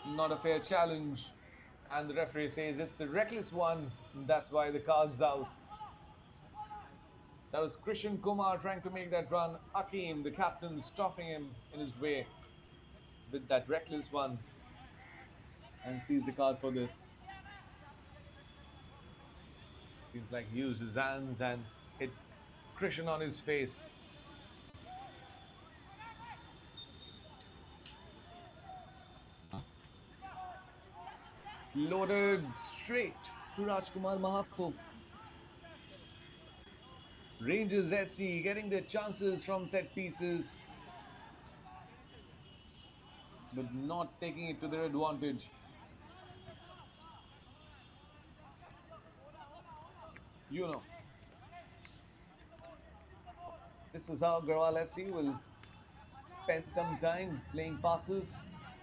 Not a fair challenge. And the referee says it's a reckless one. That's why the card's out. That was Krishan Kumar trying to make that run. Akeem, the captain, stopping him in his way with that reckless one. And sees the card for this. Seems like he used his hands and hit Krishan on his face. Loaded straight to Rajkumar Mahato. Rangers SC getting their chances from set pieces, but not taking it to their advantage. You know, this is how Garhwal FC will spend some time playing passes,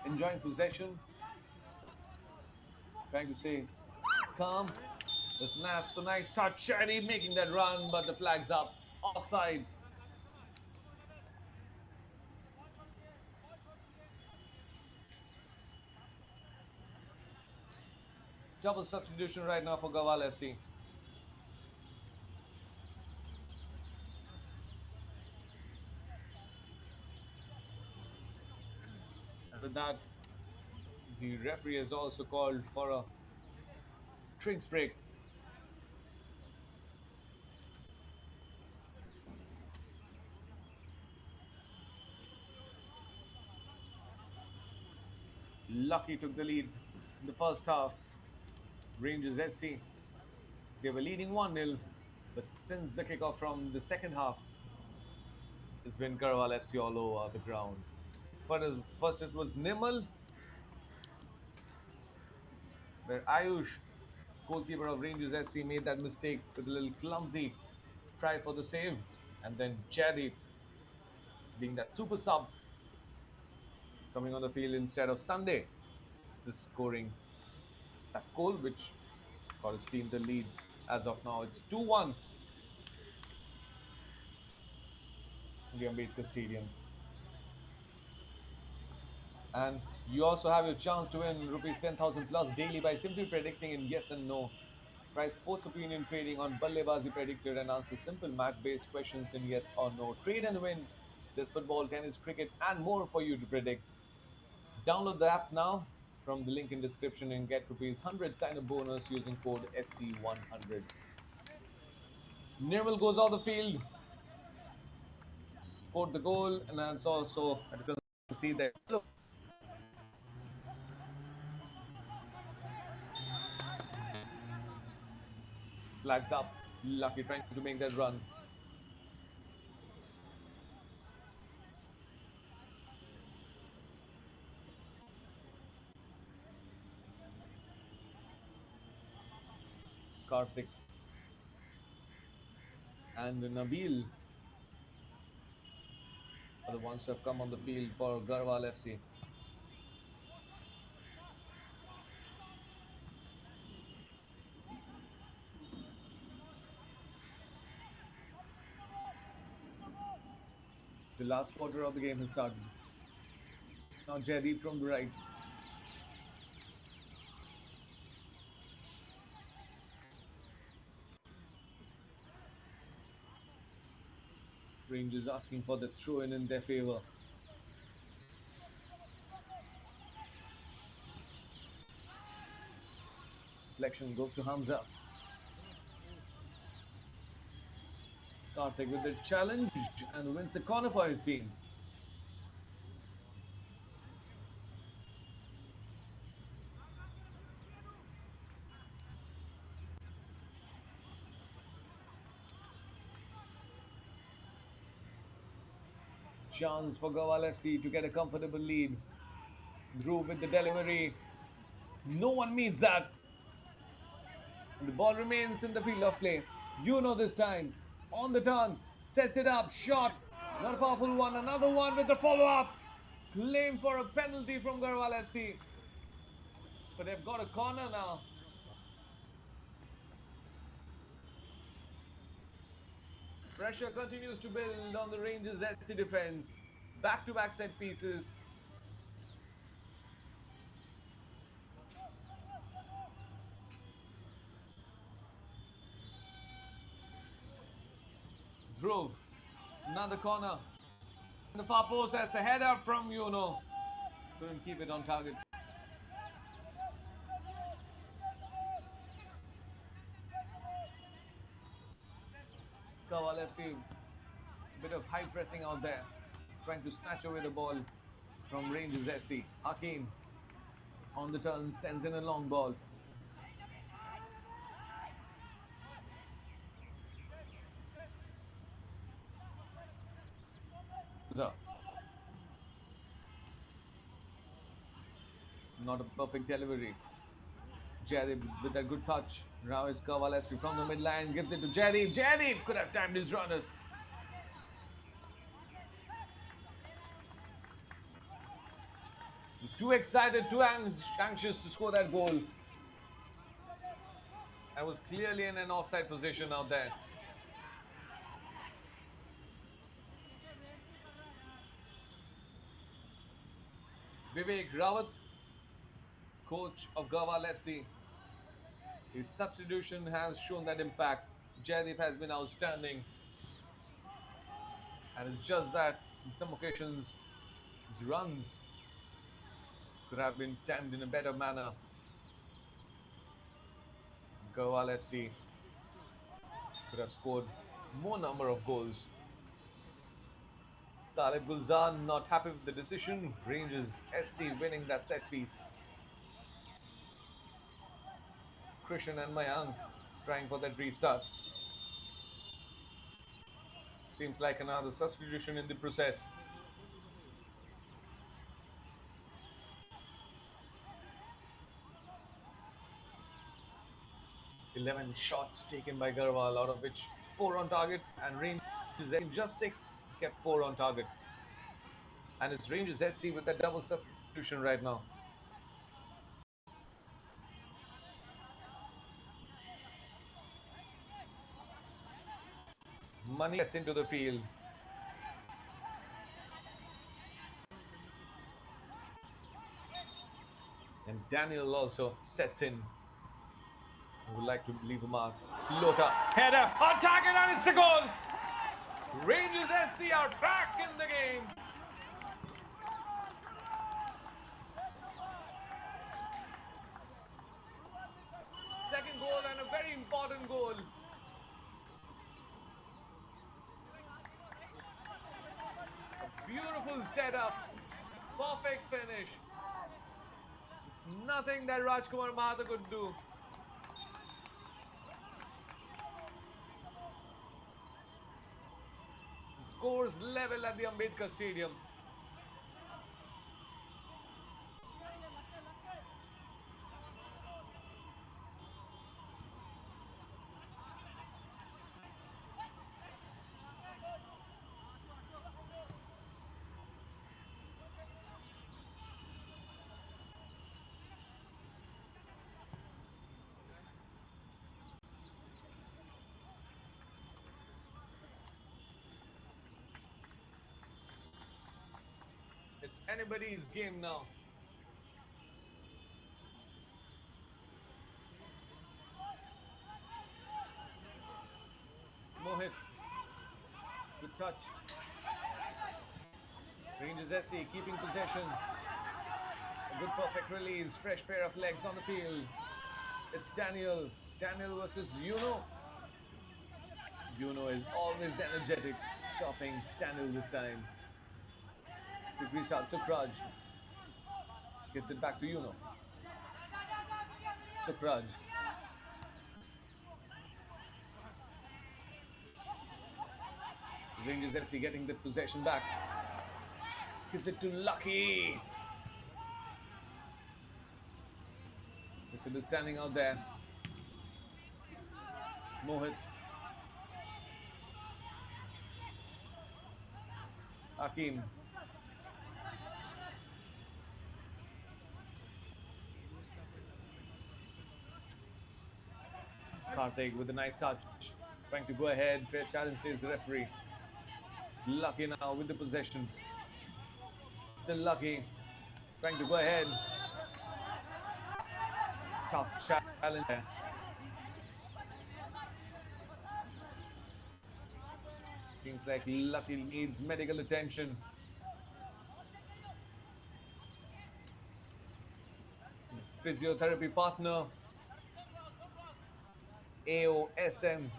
enjoying possession, trying to stay calm. That's a nice touch. Shady making that run, but the flag's up. Offside. Double substitution right now for Garhwal FC. And with that, the referee has also called for a drinks break. Lucky took the lead in the first half. Rangers SC, they were leading 1-0, but since the kickoff from the second half, it's been Garhwal FC all over the ground. First it was Nimal, where Ayush, goalkeeper of Rangers SC, made that mistake with a little clumsy try for the save, and then Jaideep, being that super sub, coming on the field instead of Sunday, is scoring that goal, which got his team the lead. As of now, it's 2-1 in the Ambedkar Stadium. And you also have your chance to win rupees 10,000 plus daily by simply predicting in yes and no. Try sports opinion trading on BalleBaazi Predictor and answer simple match-based questions in yes or no. Trade and win. There's football, tennis, cricket, and more for you to predict. Download the app now from the link in description and get rupees 100 sign-up bonus using code SC100. Nirmal goes off the field, scored the goal, and it's also I can see that flags up. Lucky trying to make that run. Karthik and Nabil are the ones who have come on the field for Garhwal FC. The last quarter of the game has started. Now Jaideep from the right. Rangers asking for the throw in their favour. Deflection goes to Hamza. Karthik with the challenge and wins the corner for his team. Chance for Garhwal FC to get a comfortable lead. Dhruv with the delivery. No one meets that. The ball remains in the field of play. You know this time. On the turn. Sets it up. Shot. Not a powerful one. Another one with the follow up. Claim for a penalty from Garhwal FC. But they've got a corner now. Pressure continues to build on the Rangers SC defense. Back to back set pieces. Dhruv. Another corner. In the far post, that's a header from Yuno. Couldn't keep it on target. Garhwal FC, bit of high pressing out there, trying to snatch away the ball from Rangers SC. Hakim on the turn sends in a long ball. So, not a perfect delivery. Jaideep with a good touch. Now it's Garhwal FC from the midline, gives it to Jaideep. Jaideep could have timed his runner. He's too excited, too anxious to score that goal. I was clearly in an offside position out there. Vivek Rawat, coach of Garhwal FC. His substitution has shown that impact. Jaideep has been outstanding. And it's just that in some occasions his runs could have been timed in a better manner. Garhwal FC could have scored more number of goals. Talib Gulzar not happy with the decision. Rangers SC winning that set piece. Krishan and Mayank trying for that restart. Seems like another substitution in the process. 11 shots taken by Garhwal, out of which 4 on target, and Rangers in just 6 kept 4 on target. And it's Rangers SC with that double substitution right now. Money gets into the field. And Daniel also sets in. I would like to leave a mark. Lota, header on target, and it's a goal. Rangers SC are back in the game. Second goal, and a very important goal. A beautiful setup. Perfect finish. It's nothing that Rajkumar Mahato could do. Scores level at the Ambedkar Stadium. It's anybody's game now. Mohit, good touch. Rangers SC keeping possession. A good perfect release, fresh pair of legs on the field. It's Daniel. Daniel versus Yuno. Yuno is always energetic, stopping Daniel this time. Quick restart, Sukraj. Gives it back to Yuno. Sukraj. Rangers FC getting the possession back. Gives it to Lucky. Misunderstanding out there. Mohit. Hakim. Karthik with a nice touch. Trying to go ahead. Fair challenge, says the referee. Lucky now with the possession. Still Lucky. Trying to go ahead. Tough challenge there. Seems like Lucky needs medical attention. Physiotherapy partner. AOSM.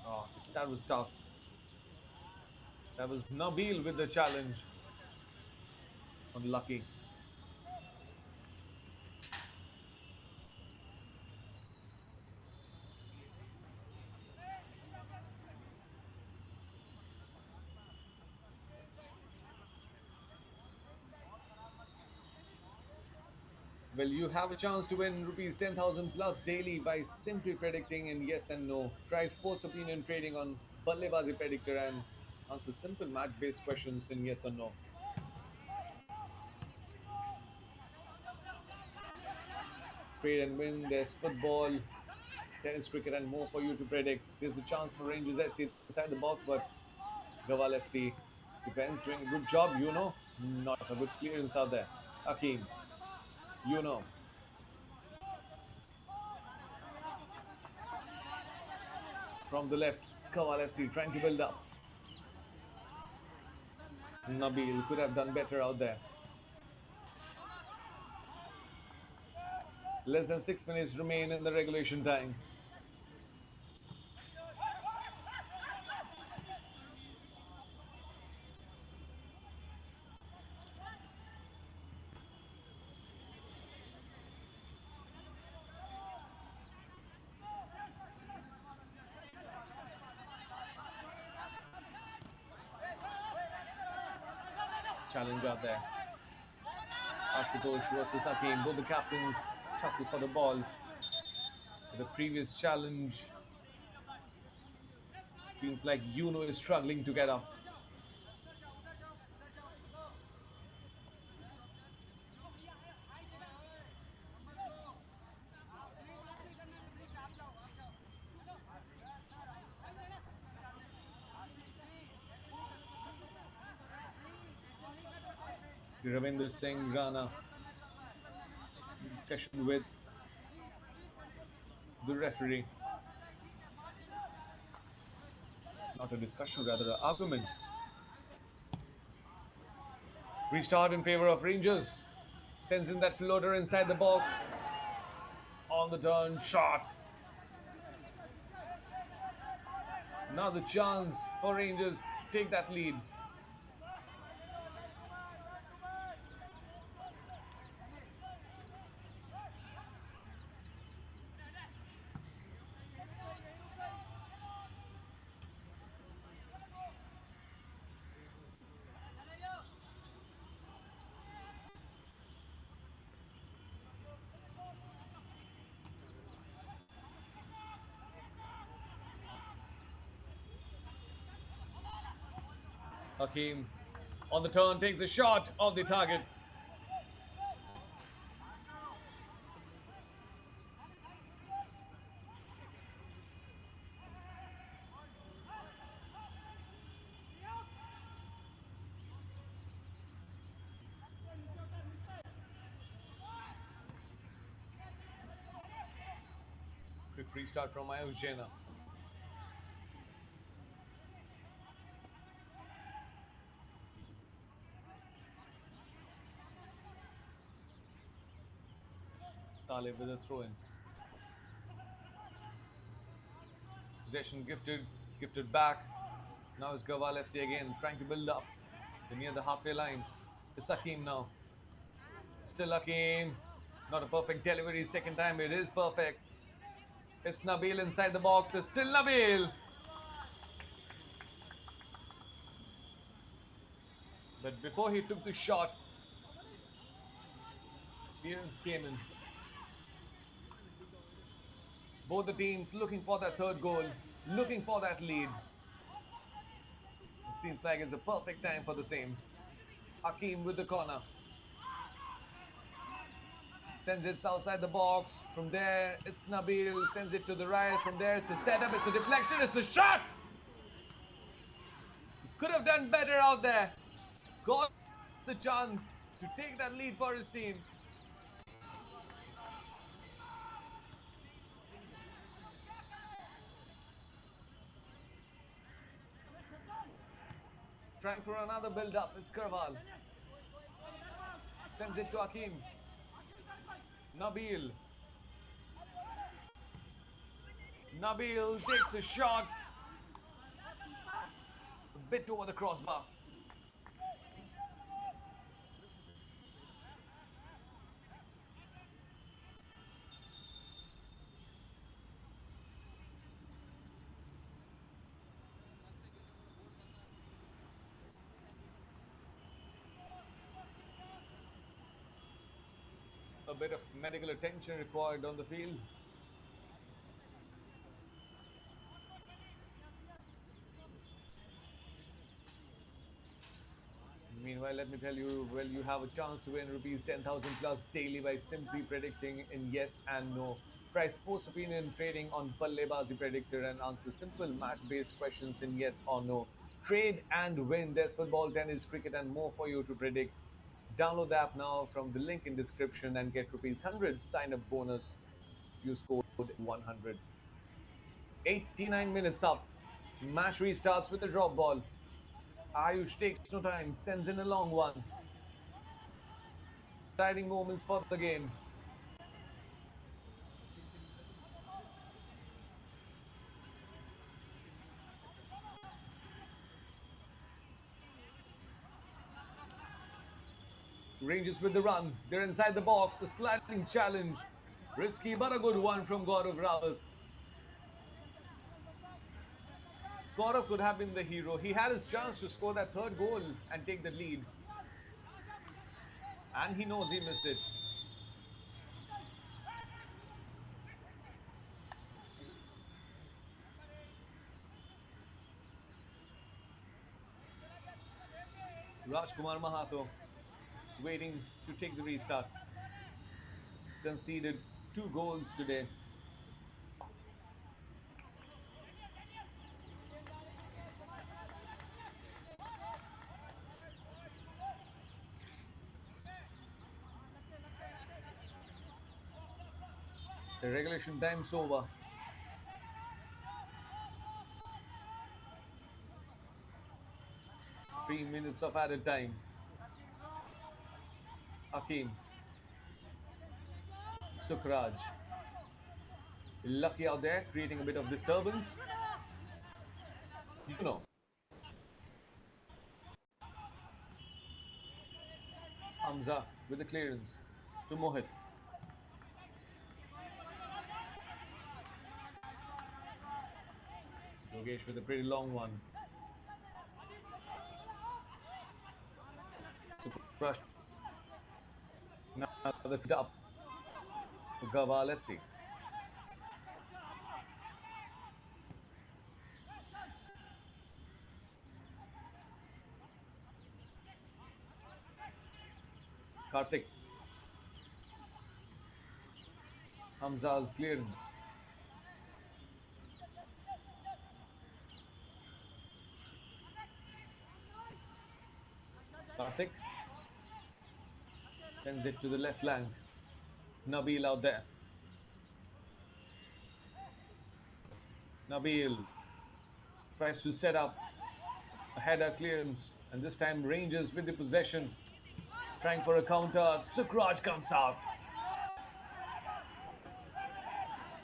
Oh, that was tough. That was Nabil with the challenge. Unlucky. Well, you have a chance to win rupees 10,000 plus daily by simply predicting in yes and no. Try sports opinion trading on BalleBaazi Predictor and answer simple match-based questions in yes or no. Trade and win. There's football, tennis, cricket, and more for you to predict. There's a chance for Rangers SC inside the box, but Garhwal FC depends. Doing a good job, you know. Not a good clearance out there. Hakim, you know. From the left, Garhwal FC trying to build up. Nabil could have done better out there. Less than 6 minutes remain in the regulation time. challenge out there. Ashutosh versus Hakim. Both the captains tussle for the ball. The previous challenge seems like Yuno is struggling to get up. Ravinder Singh Rana discussion with the referee. Not a discussion, rather an argument. Restart in favor of Rangers. Sends in that floater inside the box. On the turn, shot. Now the chance for Rangers to take that lead. Hakim on the turn takes a shot of the target. Quick restart from Ayush Jaina. Talib with a throw in. Possession gifted back. Now it's Garhwal FC again, trying to build up. They're near the halfway line. It's Hakim now. Still Hakim. Not a perfect delivery. Second time it is perfect. It's Nabil inside the box. It's still Nabil. But before he took the shot, clearance came in. Both the teams looking for that third goal, looking for that lead. It seems like it's a perfect time for the same. Hakim with the corner. Sends it outside the box. From there, it's Nabil. Sends it to the right. From there, it's a setup. It's a deflection. It's a shot. Could have done better out there. Got the chance to take that lead for his team. Trying for another build-up. It's Garhwal. Sends it to Hakim. Nabil. Nabil takes a shot. A bit over the crossbar. A bit of medical attention required on the field. Meanwhile, let me tell you, well, you have a chance to win rupees 10,000 plus daily by simply predicting in yes and no. Try sports opinion trading on BalleBaazi Predictor and answer simple match-based questions in yes or no. Trade and win. There's football, tennis, cricket, and more for you to predict. Download the app now from the link in description and get rupees 100 sign-up bonus. Use code 100. 89 minutes up. Match restarts with a drop ball. Ayush takes no time, sends in a long one. Exciting moments for the game. Rangers with the run. They're inside the box. A sliding challenge. Risky but a good one from Garhwal. Gaurav could have been the hero. He had his chance to score that third goal and take the lead. And he knows he missed it. Rajkumar Mahato waiting to take the restart. Conceded 2 goals today. The regulation time's over. 3 minutes of added time. Akeem. Sukraj. Lucky out there, creating a bit of disturbance. You know. Hamza with the clearance to Mohit. Yogesh with a pretty long one. Sukraj. Now the up to Garhwal FC. Karthik. Hamza's clearance. Karthik sends it to the left flank. Nabil out there. Nabil tries to set up a header clearance, and this time Rangers with the possession, trying for a counter. Sukraj comes out.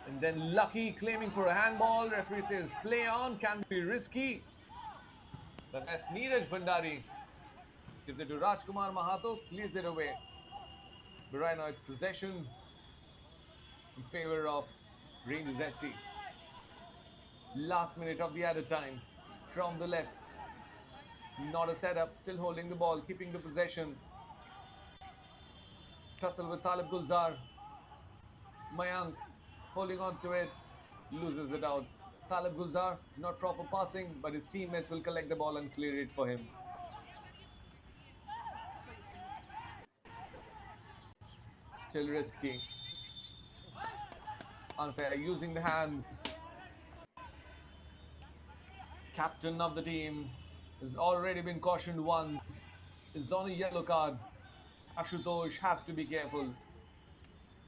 And then Lucky claiming for a handball. Referee says play on, can be risky. But as Neeraj Bhandari gives it to Rajkumar Mahato, clears it away. But right now it's possession in favor of Rangers SC. Last minute of the added time from the left. Not a setup, still holding the ball, keeping the possession. Tussle with Talib Gulzar. Mayank holding on to it, loses it out. Talib Gulzar, not proper passing, but his teammates will collect the ball and clear it for him. Still risky. Unfair, using the hands. Captain of the team has already been cautioned once. Is on a yellow card. Ashutosh has to be careful.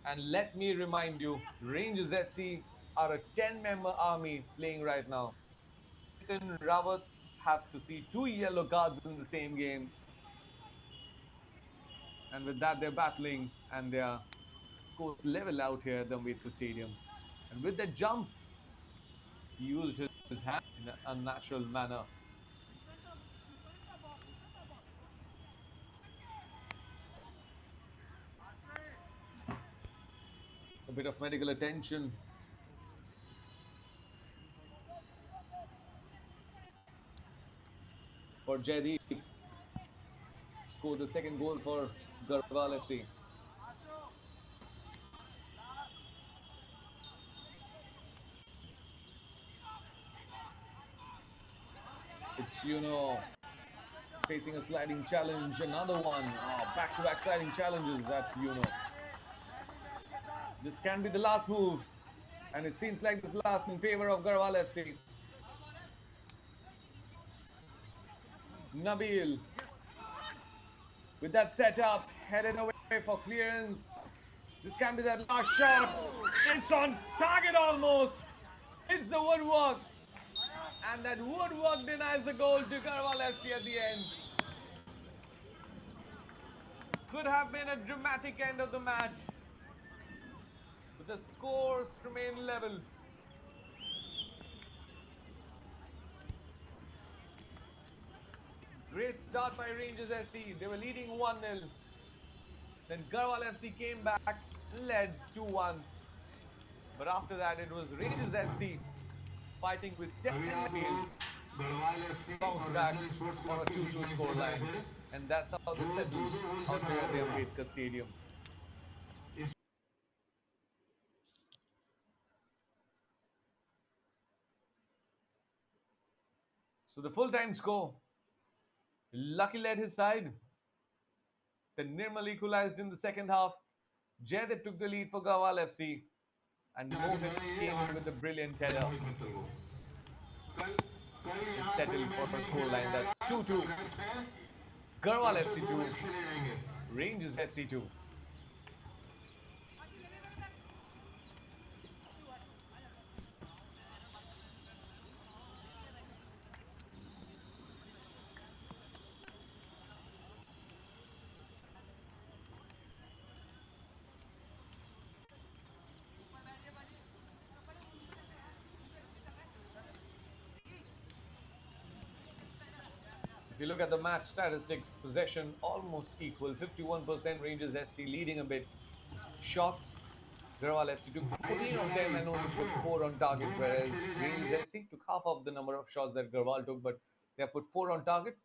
And let me remind you, Rangers SC are a 10-member army playing right now. Nitin Rawat have to see 2 yellow cards in the same game. And with that, they're battling and their scores level out here at the Ambedkar Stadium. And with that jump, he used his hand in an unnatural manner. A bit of medical attention. For Jaideep. Scored the second goal for Garhwal FC. It's facing a sliding challenge. Another one. Back-to-back sliding challenges at This can be the last move. And it seems like this last in favor of Garhwal FC. Nabil. With that setup, headed away for clearance. This can be that last shot. It's on target almost. It's the woodwork. And that woodwork denies the goal to Garhwal FC at the end. Could have been a dramatic end of the match. But the scores remain level. Great start by Rangers SC. They were leading 1-0. Then Garhwal FC came back, led 2-1. But after that, it was Rangers SC fighting with 10 men Garhwal FC Bounce और back Ranjan sports on club a के बीच 2-2 match खेला गया scoreline. फिर And that's how they जो settled 2-2 गोल से out there draw at the हुआ। Ambedkar Stadium. इस So the full-time score, Lucky led his side. Then Nirmal equalized in the second half. Jaydev took the lead for Garhwal FC. And आगे Mohit चला ये came in आठ with a brilliant दिन header मोहित मित्तल को कल कल and यहाँ कोई settled for मैच a नहीं खेला scoreline that's जाएगा, कल 2-2. रेस्ट है। Garhwal परसों FC दो 2, मैच खेले जाएंगे। Rangers SC 2. If you look at the match statistics, possession almost equal, 51% Rangers SC leading a bit. Shots, Garhwal FC took 14 of them and only put 4 on target, दो match whereas खेले Rangers जाएंगे। SC took half of the number of shots that Garhwal took, but they have put 4 on target.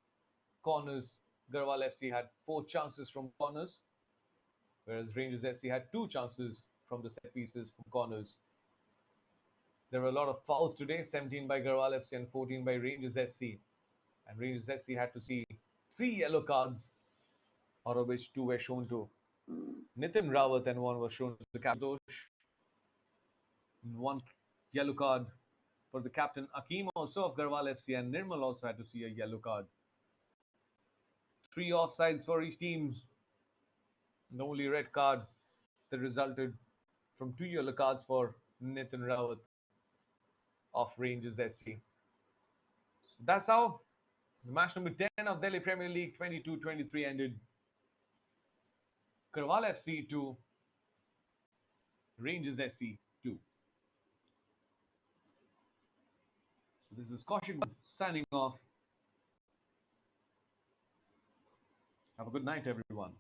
Corners, Garhwal FC had 4 chances from corners, whereas Rangers SC had 2 chances from the set pieces from corners. There were a lot of fouls today, 17 by Garhwal FC and 14 by Rangers SC. And Rangers SC had to see 3 yellow cards, out of which 2 were shown to Nitin Rawat and 1 was shown to the captain Tosh. And 1 yellow card for the captain Akeem also of Garhwal FC, and Nirmal also had to see a yellow card. 3 offsides for each team. The only red card that resulted from 2 yellow cards for Nitin Rawat of Rangers SC. So that's how the match number 10 of Delhi Premier League 22-23 ended. Garhwal FC 2, Rangers SC 2. So this is Kaushik signing off. Have a good night, everyone.